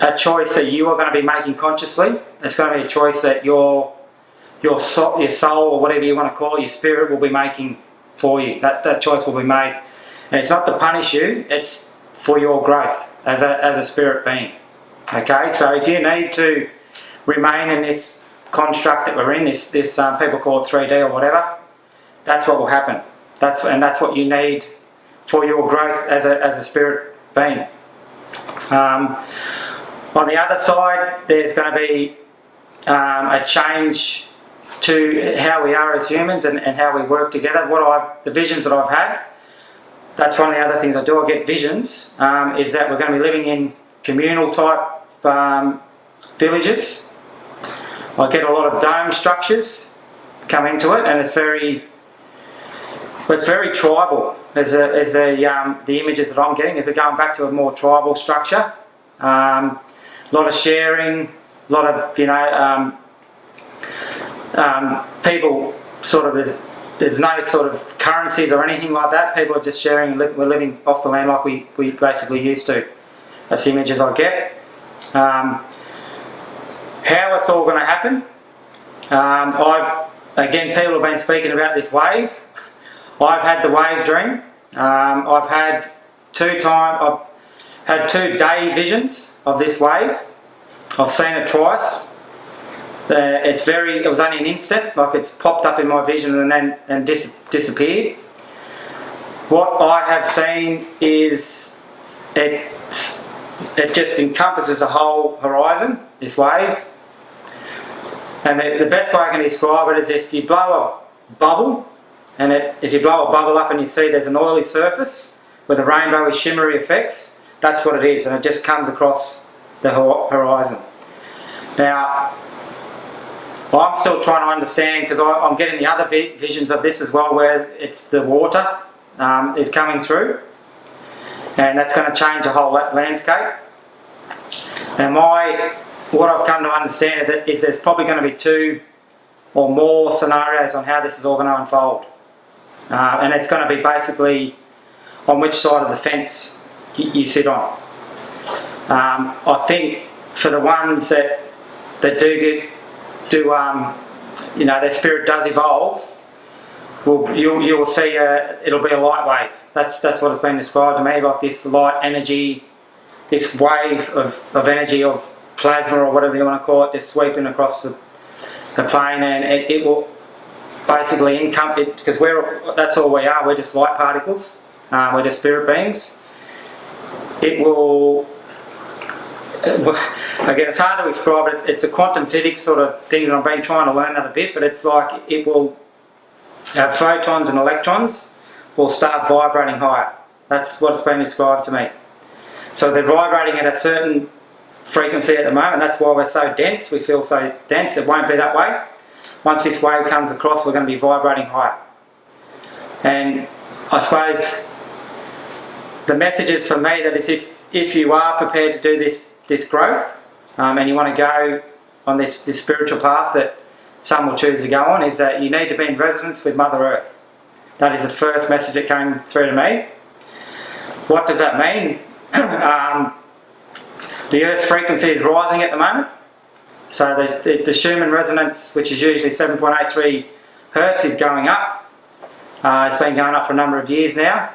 a choice that you are going to be making consciously. It's going to be a choice that your soul, or whatever you want to call it, your spirit, will be making for you. That choice will be made, and it's not to punish you. It's for your growth as a spirit being. Okay, so if you need to remain in this construct that we're in, this people call it 3D or whatever, that's what will happen. That's what you need for your growth as a spirit being. On the other side, there's going to be a change to how we are as humans and how we work together. The visions that I've had, that's one of the other things I do. I get visions, is that we're going to be living in communal type villages. I get a lot of dome structures come into it, and it's very tribal. As the images that I'm getting, if we're going back to a more tribal structure, a lot of sharing, a lot of people sort of there's no sort of currencies or anything like that. People are just sharing. We're living off the land like we basically used to. That's the images I get. How it's all going to happen. Again, people have been speaking about this wave. I've had the wave dream. I've had 2 day visions of this wave. I've seen it twice. It was only an instant, like it's popped up in my vision and disappeared. What I have seen is it just encompasses the whole horizon, this wave. And the best way I can describe it is if you blow a bubble, and if you blow a bubble up and you see there's an oily surface with a rainbowy shimmery effects, that's what it is, and it just comes across the horizon. Now, I'm still trying to understand, because I'm getting the other visions of this as well, where it's the water is coming through, and that's going to change the whole landscape. And what I've come to understand is there's probably going to be 2 or more scenarios on how this is all going to unfold. And it's going to be basically on which side of the fence you sit on. I think for the ones that do their spirit does evolve, you will see it'll be a light wave. That's what it's been described to me, like this light energy, this wave of energy, of plasma or whatever you want to call it, just sweeping across the plane, and it will basically encompass, because that's all we are, we're just light particles, we're just spirit beings. It will, again, it's hard to describe it, it's a quantum physics sort of thing, and I've been trying to learn that a bit, but it's like it will have photons and electrons will start vibrating higher. That's what's been described to me. So they're vibrating at a certain frequency at the moment, that's why we're so dense, we feel so dense. It won't be that way. Once this wave comes across, we're going to be vibrating higher. And I suppose the message is for me that is if you are prepared to do this growth, and you want to go on this spiritual path that some will choose to go on, is that you need to be in resonance with Mother Earth. That is the first message that came through to me. What does that mean? The Earth's frequency is rising at the moment. So the Schumann resonance, which is usually 7.83 Hertz, is going up. It's been going up for a number of years now.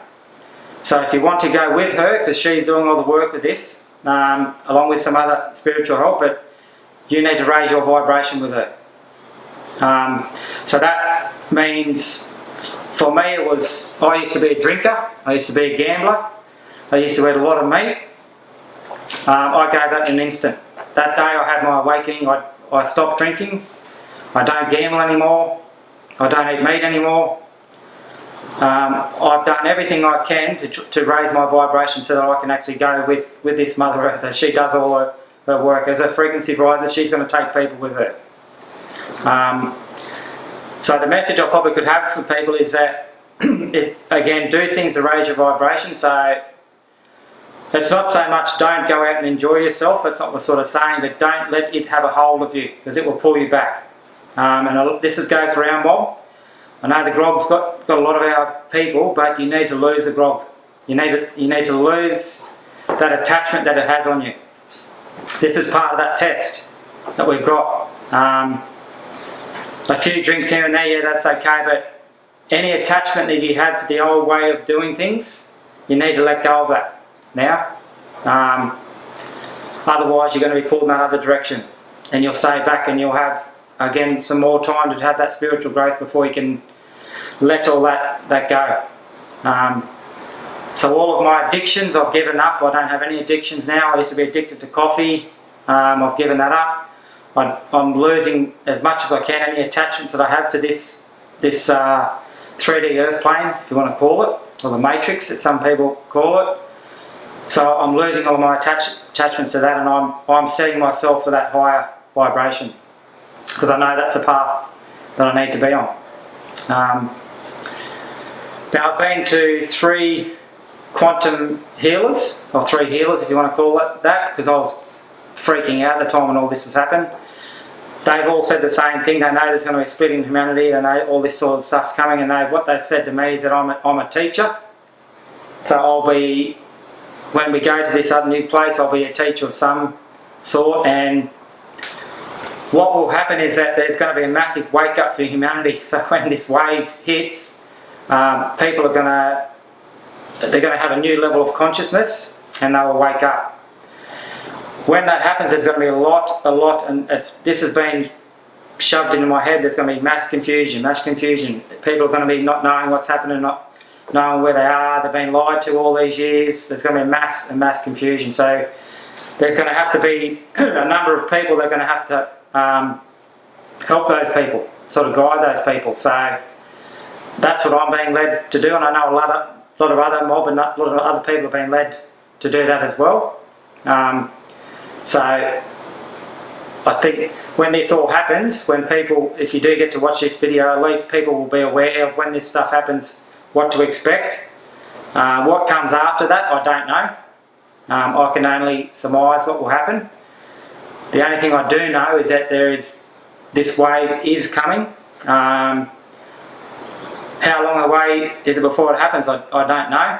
So if you want to go with her, because she's doing all the work with this, along with some other spiritual help, but you need to raise your vibration with her. So that means, for me, I used to be a drinker, I used to be a gambler, I used to eat a lot of meat. I gave that in an instant. That day I had my awakening, I stopped drinking, I don't gamble anymore, I don't eat meat anymore. I've done everything I can to raise my vibration so that I can actually go with this Mother Earth, as she does all her work. As her frequency rises, she's going to take people with her. So the message I probably could have for people is that, again, do things to raise your vibration. So it's not so much don't go out and enjoy yourself, that's not what we're sort of saying, but don't let it have a hold of you, because it will pull you back. And this goes for our mob. I know the grog's got a lot of our people, but you need to lose the grog. You need to lose that attachment that it has on you. This is part of that test that we've got. A few drinks here and there, yeah, that's okay, but any attachment that you have to the old way of doing things, you need to let go of that now. Otherwise you're going to be pulled in that other direction, and you'll stay back, and you'll have, again, some more time to have that spiritual growth before you can let all that go. So all of my addictions I've given up. I don't have any addictions now. I used to be addicted to coffee. I've given that up. I'm losing as much as I can any attachments that I have to this 3D earth plane, if you want to call it, or the matrix that some people call it. So I'm losing all my attachments to that, and I'm setting myself for that higher vibration, because I know that's the path that I need to be on. Now I've been to 3 quantum healers, or 3 healers if you want to call it that, because I was freaking out at the time when all this has happened. They've all said the same thing. They know there's going to be a split in humanity, they know all this sort of stuff's coming, and what they've said to me is that I'm a teacher. So I'll be, when we go to this other new place, I'll be a teacher of some sort, and what will happen is that there's going to be a massive wake up for humanity. So when this wave hits, people are they're going to have a new level of consciousness, and they will wake up. When that happens, there's going to be a lot, and this has been shoved into my head there's going to be mass confusion. People are going to be not knowing what's happening, not knowing where they are, they've been lied to all these years. There's going to be mass confusion. So there's going to have to be a number of people that are going to have to help those people, sort of guide those people. So that's what I'm being led to do, and I know a lot of other mob and a lot of other people have been led to do that as well. So I think when this all happens, when people, if you do get to watch this video, at least people will be aware of when this stuff happens, what to expect. What comes after that, I don't know. I can only surmise what will happen. The only thing I do know is that this wave is coming. How long away is it before it happens? I don't know.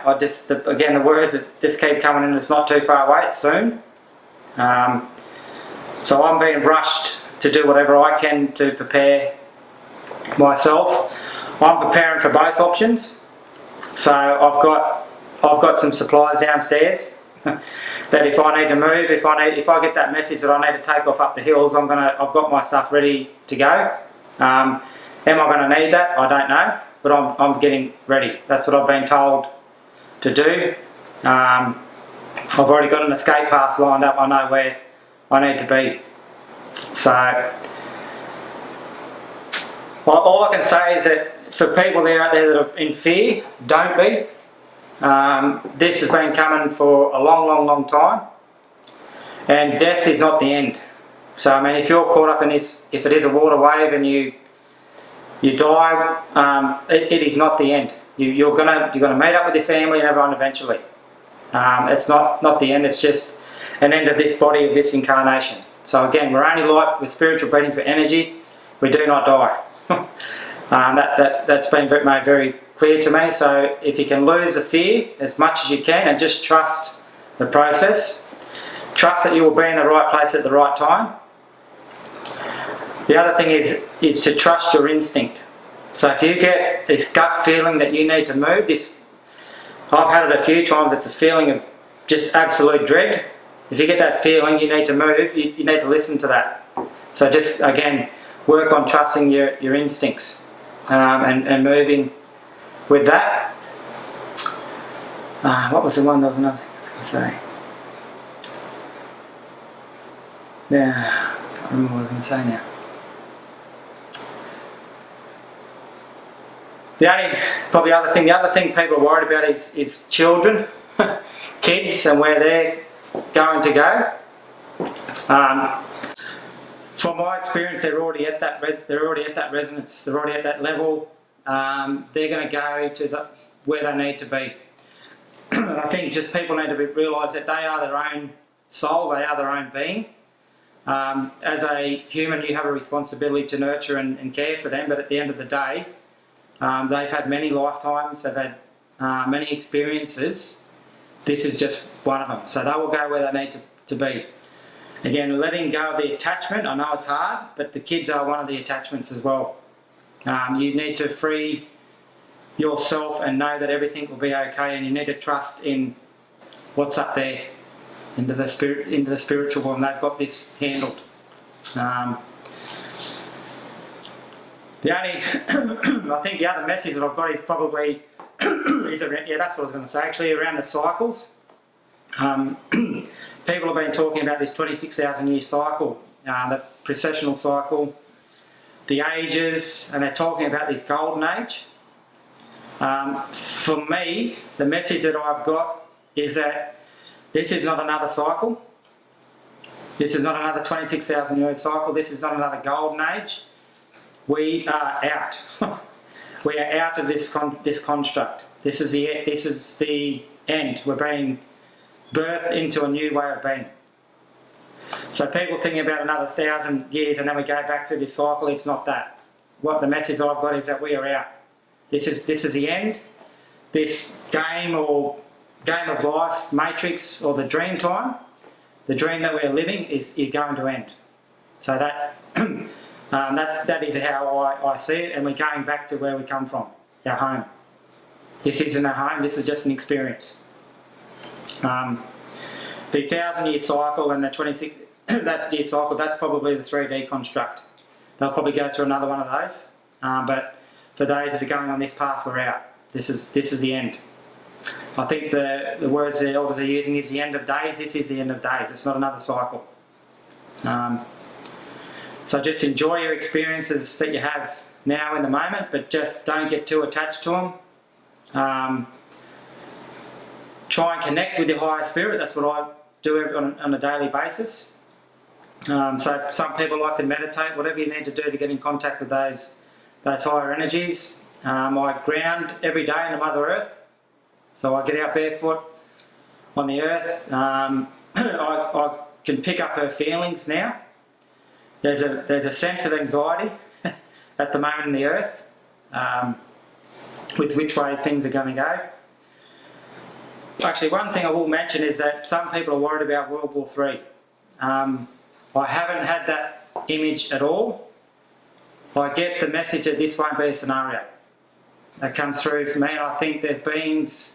Again, the words that just keep coming in, it's not too far away, it's soon. So I'm being rushed to do whatever I can to prepare myself. I'm preparing for both options. So I've got some supplies downstairs that if I need to move, if I get that message that I need to take off up the hills, I've got my stuff ready to go. Am I going to need that? I don't know, but I'm getting ready. That's what I've been told to do. I've already got an escape path lined up. I know where I need to be. So all I can say is that for people out there that are in fear, don't be. This has been coming for a long time, and death is not the end. So I mean, if you're caught up in this, if it is a water wave and you die, it is not the end. You're gonna meet up with your family and everyone eventually. It's not the end. It's just an end of this body, of this incarnation. So again, we're only light, we're spiritual beings, we're energy. We do not die. That's been made very clear to me. So if you can lose the fear as much as you can and just trust the process, trust that you will be in the right place at the right time. The other thing is to trust your instinct. So if you get this gut feeling that you need to move, I've had it a few times, it's a feeling of just absolute dread. If you get that feeling you need to move, you need to listen to that. So just, again, work on trusting your instincts and moving with that. What was the one? There was another thing I was going to say. Yeah, I can't remember what I was going to say now. The other thing people are worried about is children, kids, and where they're going to go. From my experience, they're already at that resonance. They're already at that level. They're going to go to where they need to be. And I think just people need to realise that they are their own soul. They are their own being. As a human, you have a responsibility to nurture and care for them. But at the end of the day, they've had many lifetimes. They've had many experiences. This is just one of them. So they will go where they need to be. Again, letting go of the attachment, I know it's hard, but the kids are one of the attachments as well. You need to free yourself and know that everything will be okay, and you need to trust in what's up there, into the spiritual one. They've got this handled. I think the other message that I've got is probably, that's what I was going to say, actually, around the cycles. People have been talking about this 26,000 year cycle, the precessional cycle, the ages, and they're talking about this golden age. For me, the message that I've got is that this is not another cycle. This is not another 26,000 year cycle. This is not another golden age. We are out. We are out of this construct. This is the end. We're being birthed into a new way of being. So people thinking about another 1,000 years and then we go back through this cycle, it's not that. What the message I've got is that we are out. This is the end. This game of life, matrix, or the dream time, the dream that we're living is going to end. So that is how I see it, and we're going back to where we come from, our home. This isn't a home, this is just an experience. The 1,000 year cycle and the 26 year cycle, that's probably the 3D construct. they'll probably go through another one of those. But for those that are going on this path, we're out. This is the end. I think the words the elders are using is the end of days. This is the end of days. It's not another cycle. So just enjoy your experiences that you have now in the moment, but just don't get too attached to them. Try and connect with your higher spirit. That's what I do on a daily basis. So some people like to meditate, whatever you need to do to get in contact with those higher energies. I ground every day in the Mother Earth. So I get out barefoot on the earth. I can pick up her feelings now. There's a sense of anxiety at the moment in the earth with which way things are going to go. Actually, one thing I will mention is that some people are worried about World War III. I haven't had that image at all. I get the message that this won't be a scenario that comes through for me, and I think there's beings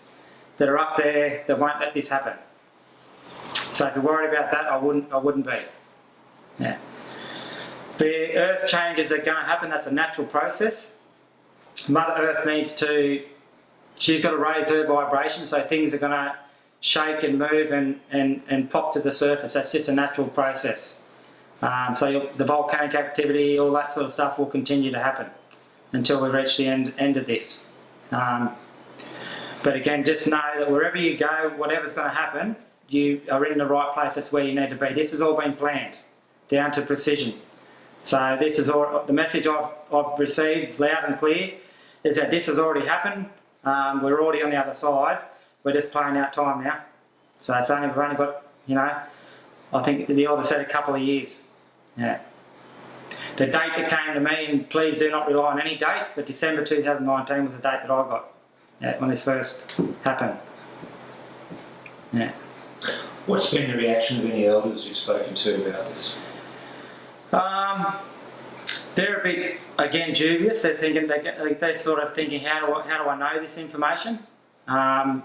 that are up there that won't let this happen. So if you're worried about that, I wouldn't be. Yeah. The earth changes are going to happen. That's a natural process. Mother Earth she's got to raise her vibration, so things are going to shake and move and pop to the surface. That's just a natural process. So the volcanic activity, all that sort of stuff will continue to happen until we reach the end of this. But again, just know that wherever you go, whatever's going to happen, you are in the right place. That's where you need to be. This has all been planned down to precision. So this is all, the message I've received loud and clear is that this has already happened. We're already on the other side. We're just playing out time now. So we've only got, I think the elder said a couple of years. Yeah. The date that came to me, and please do not rely on any dates, but December 2019 was the date that I got when this first happened. Yeah. What's been the reaction of any elders you've spoken to about this? They're a bit, again, dubious. They're thinking, they're sort of thinking, how do I know this information? I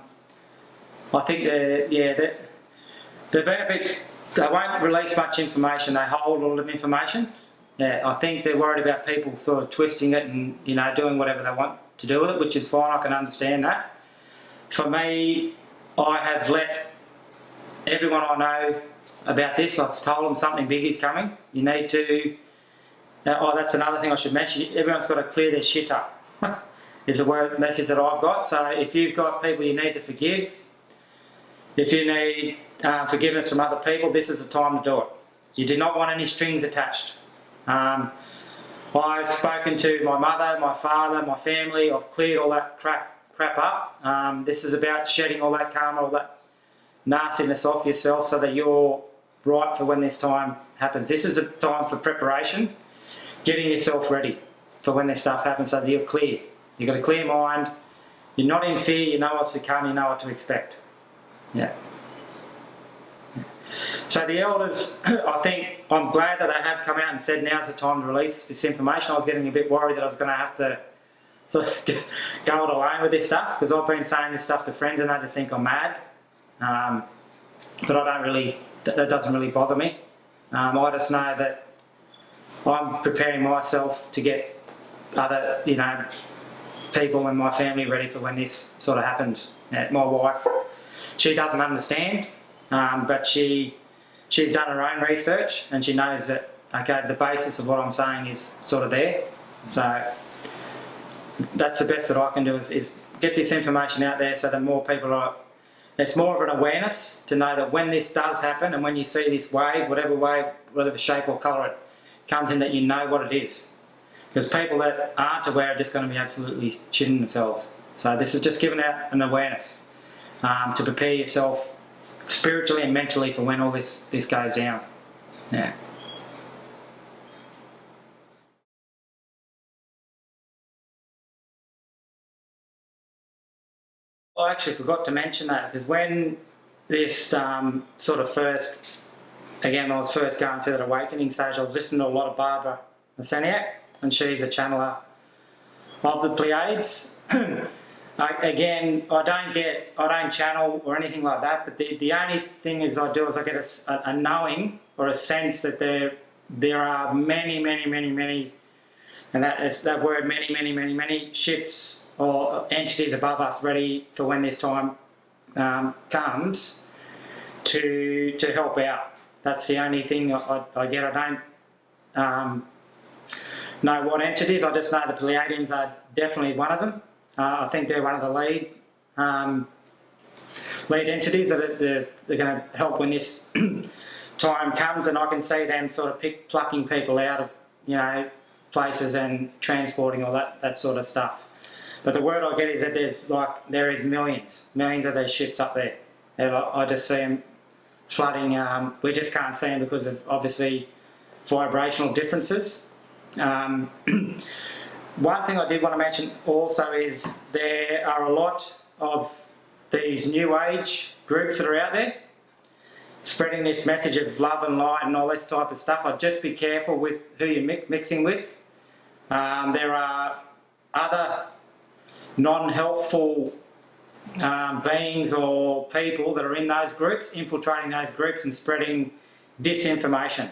think they've been a bit, they won't release much information. They hold a lot of information. Yeah, I think they're worried about people sort of twisting it and, doing whatever they want to do with it, which is fine. I can understand that. For me, I have let everyone I know about this. I've told them something big is coming. You need to... that's another thing I should mention. Everyone's got to clear their shit up, is a message that I've got. So if you've got people you need to forgive, if you need forgiveness from other people, this is the time to do it. You do not want any strings attached. I've spoken to my mother, my father, my family. I've cleared all that crap up. This is about shedding all that karma, all that nastiness off yourself so that you're right for when this time happens. This is a time for preparation, getting yourself ready for when this stuff happens so that you're clear. You've got a clear mind. You're not in fear. You know what's to come. You know what to expect. Yeah. So the elders, I think, I'm glad that they have come out and said now's the time to release this information. I was getting a bit worried that I was going to have to sort of go it alone with this stuff, because I've been saying this stuff to friends and they just think I'm mad. But I don't really, that doesn't really bother me. I just know that I'm preparing myself to get other, people in my family ready for when this sort of happens. My wife, she doesn't understand, but she's done her own research and she knows that, okay, the basis of what I'm saying is sort of there. So that's the best that I can do is get this information out there so that more people are, it's more of an awareness to know that when this does happen and when you see this wave, whatever shape or colour it comes in, that you know what it is. Because people that aren't aware are just going to be absolutely shitting themselves. So this is just giving out an awareness to prepare yourself spiritually and mentally for when all this goes down. Yeah. I actually forgot to mention that, because when this sort of first, again, I was first going through that awakening stage, I was listening to a lot of Barbara Maseniak, and she's a channeler of the Pleiades. Again, I don't channel or anything like that, but the only thing is I do is I get a knowing or a sense that they're there are many, and that word many ships or entities above us ready for when this time comes to help out. That's the only thing I get. I don't know what entities. I just know the Pleiadians are definitely one of them. I think they're one of the lead entities that they're going to help when this time comes, and I can see them sort of plucking people out of, you know, places and transporting all that sort of stuff. But the word I get is that there is millions of these ships up there. And I just see them flooding. We just can't see them because of obviously vibrational differences. One thing I did want to mention also is there are a lot of these new age groups that are out there spreading this message of love and light and all this type of stuff. I'd just be careful with who you're mixing with. There are other non-helpful beings or people that are in those groups, infiltrating those groups and spreading disinformation.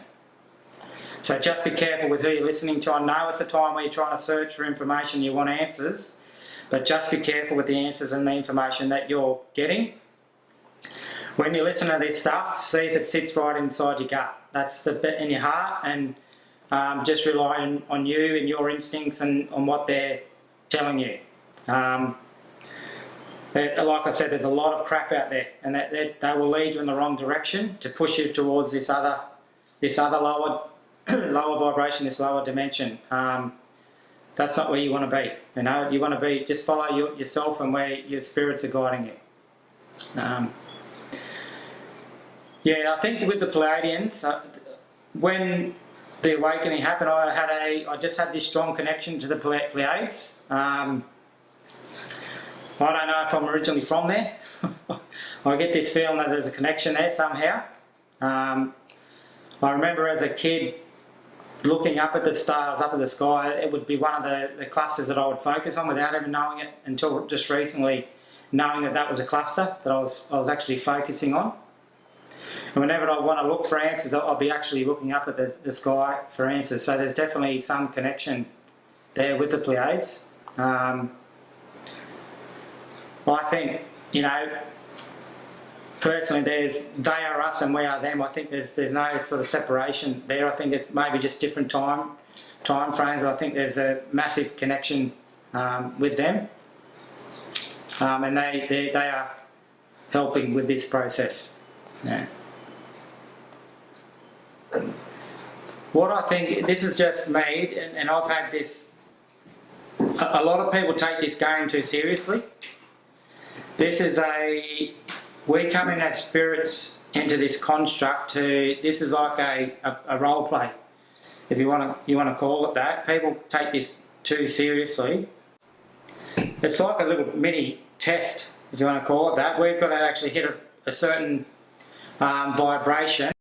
So just be careful with who you're listening to. I know it's a time where you're trying to search for information, you want answers, but just be careful with the answers and the information that you're getting. When you listen to this stuff, see if it sits right inside your gut. That's the bit in your heart, and just rely on you and your instincts and on what they're telling you. Like I said, there's a lot of crap out there, and they will lead you in the wrong direction to push you towards this other lower vibration, this lower dimension. That's not where you want to be. You know, you want to be, just follow yourself and where your spirits are guiding you. Yeah, I think with the Pleiadians, when the awakening happened, I just had this strong connection to the Pleiades. I don't know if I'm originally from there. I get this feeling that there's a connection there somehow. I remember as a kid looking up at the stars, up at the sky. It would be one of the clusters that I would focus on without even knowing it, until just recently knowing that was a cluster that I was actually focusing on. And whenever I want to look for answers, I'll be actually looking up at the sky for answers. So there's definitely some connection there with the Pleiades. I think, you know, personally, they are us and we are them. I think there's no sort of separation there. I think it's maybe just different time frames. I think there's a massive connection with them, and they are helping with this process. Yeah. What I think, this is just me, and I've had this. A lot of people take this game too seriously. This is we come in as spirits into this construct this is like a role play, if you want to call it that. People take this too seriously. It's like a little mini test, if you want to call it that. We've got to actually hit a certain vibration,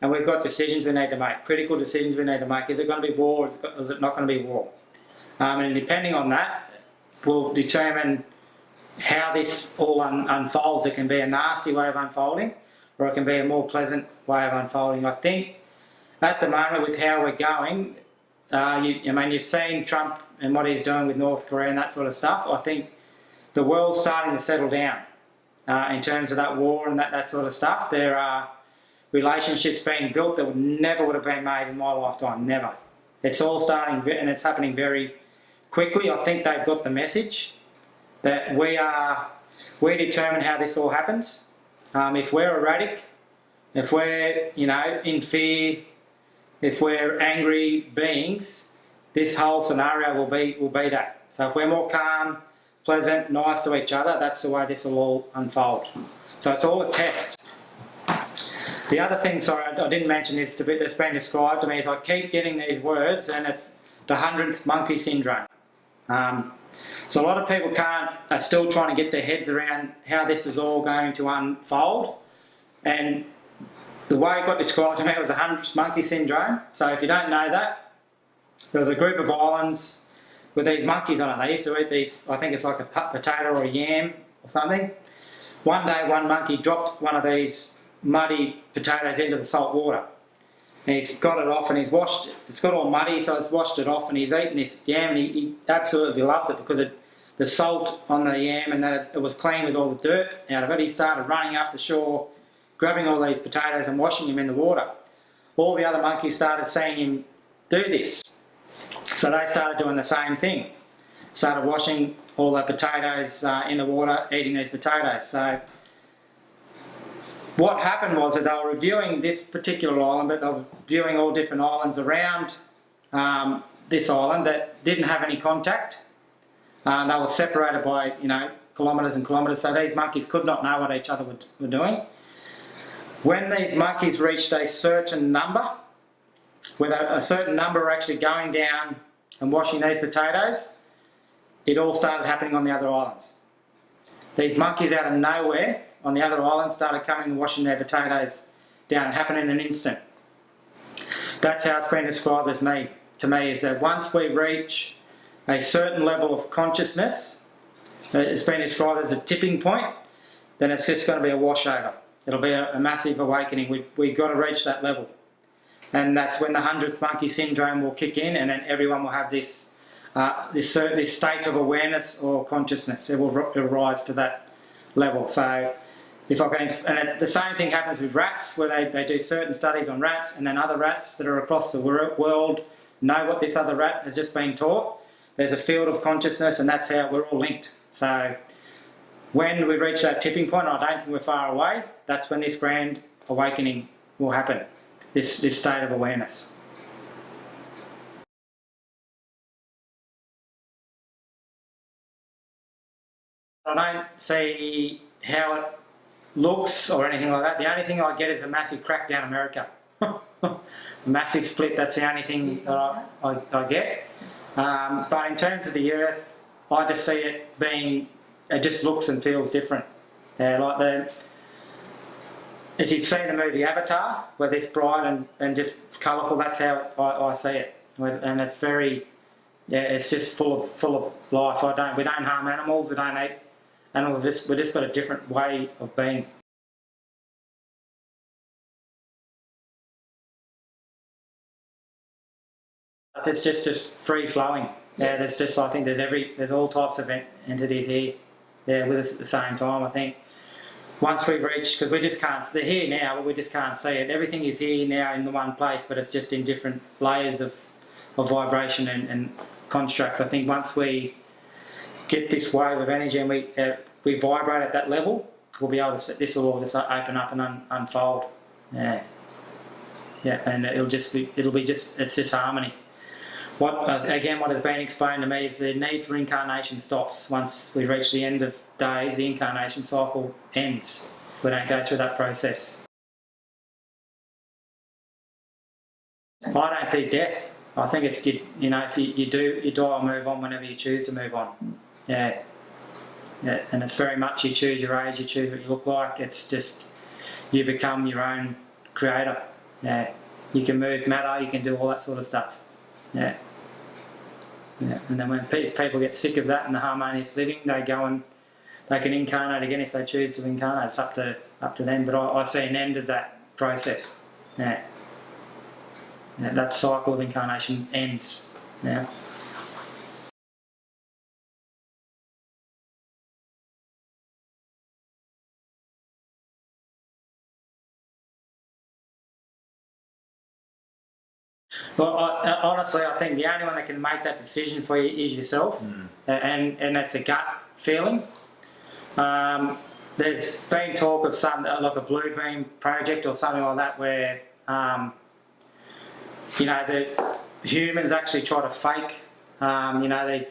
and we've got decisions we need to make, critical decisions we need to make. Is it going to be war, or is it not going to be war? And depending on that, will determine how this all unfolds. It can be a nasty way of unfolding, or it can be a more pleasant way of unfolding. I think at the moment, with how we're going, you've seen Trump and what he's doing with North Korea and that sort of stuff. I think the world's starting to settle down in terms of that war and that sort of stuff. There are relationships being built that never would have been made in my lifetime, never. It's all starting, and it's happening very quickly. I think they've got the message that we determine how this all happens. If we're erratic, if we're in fear, if we're angry beings, this whole scenario will be that. So if we're more calm, pleasant, nice to each other, that's the way this will all unfold. So it's all a test. The other thing, sorry, I didn't mention this, that's been described to me, is I keep getting these words, and it's the 100th monkey syndrome. So a lot of people are still trying to get their heads around how this is all going to unfold. And the way it got described to me was the 100th monkey syndrome. So if you don't know that, there was a group of islands with these monkeys on it. They used to eat these, I think it's like a potato or a yam or something. One day one monkey dropped one of these muddy potatoes into the salt water. and he's got it off and he's washed it. It's got all muddy, so it's washed it off, and he's eaten this yam, and he absolutely loved it because the salt on the yam and that it was clean with all the dirt out of it. He started running up the shore, grabbing all these potatoes and washing them in the water. All the other monkeys started seeing him do this, so they started doing the same thing. Started washing all the potatoes in the water, eating these potatoes. So what happened was that they were reviewing this particular island, but they were viewing all different islands around this island that didn't have any contact. They were separated by, kilometres and kilometres, so these monkeys could not know what each other were doing. When these monkeys reached a certain number, where a certain number were actually going down and washing these potatoes, it all started happening on the other islands. These monkeys out of nowhere on the other islands started coming and washing their potatoes down. It happened in an instant. That's how it's been described to me, is that once we reach a certain level of consciousness, it's been described as a tipping point, then it's just going to be a washover. It'll be a massive awakening. We've got to reach that level. And that's when the 100th monkey syndrome will kick in, and then everyone will have this state of awareness or consciousness. It will rise to that level. So, the same thing happens with rats, where they do certain studies on rats, and then other rats that are across the world know what this other rat has just been taught. There's a field of consciousness, and that's how we're all linked. So, when we reach that tipping point, I don't think we're far away. That's when this grand awakening will happen. This state of awareness. I don't see how it looks or anything like that. The only thing I get is a massive crack down America. A massive split, that's the only thing that I get. But in terms of the Earth, I just see it being, it just looks and feels different. If you've seen the movie Avatar, where it's bright and just colourful, that's how I see it. And it's very, it's just full of life. We don't harm animals, we don't eat animals, we've just got a different way of being. It's just free flowing. Yeah, I think there's all types of entities here, with us at the same time. I think once we reach, because we just can't, they're here now, but we just can't see it. Everything is here now in the one place, but it's just in different layers of vibration and constructs. I think once we get this wave of energy and we vibrate at that level, we'll be able to, this will all just open up and unfold. Yeah, and it's just harmony. What has been explained to me is the need for incarnation stops. Once we reach the end of days, the incarnation cycle ends. We don't go through that process. I don't see death. I think it's, if you die or move on whenever you choose to move on. Yeah, and it's very much you choose your age, you choose what you look like. It's just, you become your own creator. Yeah, you can move matter, you can do all that sort of stuff. Yeah. And then if people get sick of that and the harmonious living, they go and they can incarnate again if they choose to incarnate. It's up to them. But I see an end of that process. Yeah. That cycle of incarnation ends. Yeah. Well, honestly, I think the only one that can make that decision for you is yourself, and that's a gut feeling. There's been talk of like a blue beam project or something like that, where the humans actually try to fake,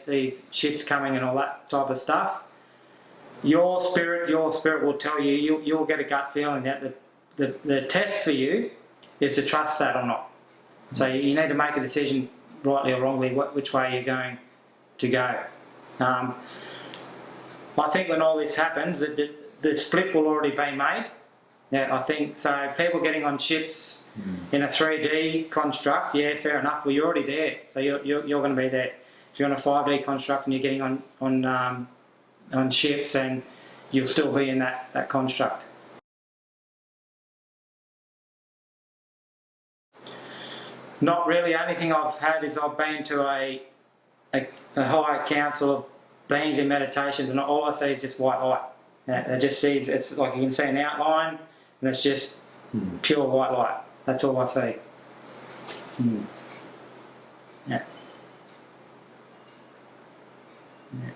these ships coming and all that type of stuff. Your spirit will tell you. You'll get a gut feeling that the test for you is to trust that or not. So you need to make a decision, rightly or wrongly, which way you're going to go. I think when all this happens, the split will already be made. Yeah, I think so. People getting on ships in a 3D construct, yeah, fair enough. Well, you're already there, so you're going to be there. If you're on a 5D construct and you're getting on ships, and you'll still be in that construct. Not really. The only thing I've had is I've been to a higher council of beings and meditations, and all I see is just white light. I just see, it's like you can see an outline, and it's just pure white light. That's all I see. Yeah. Yeah.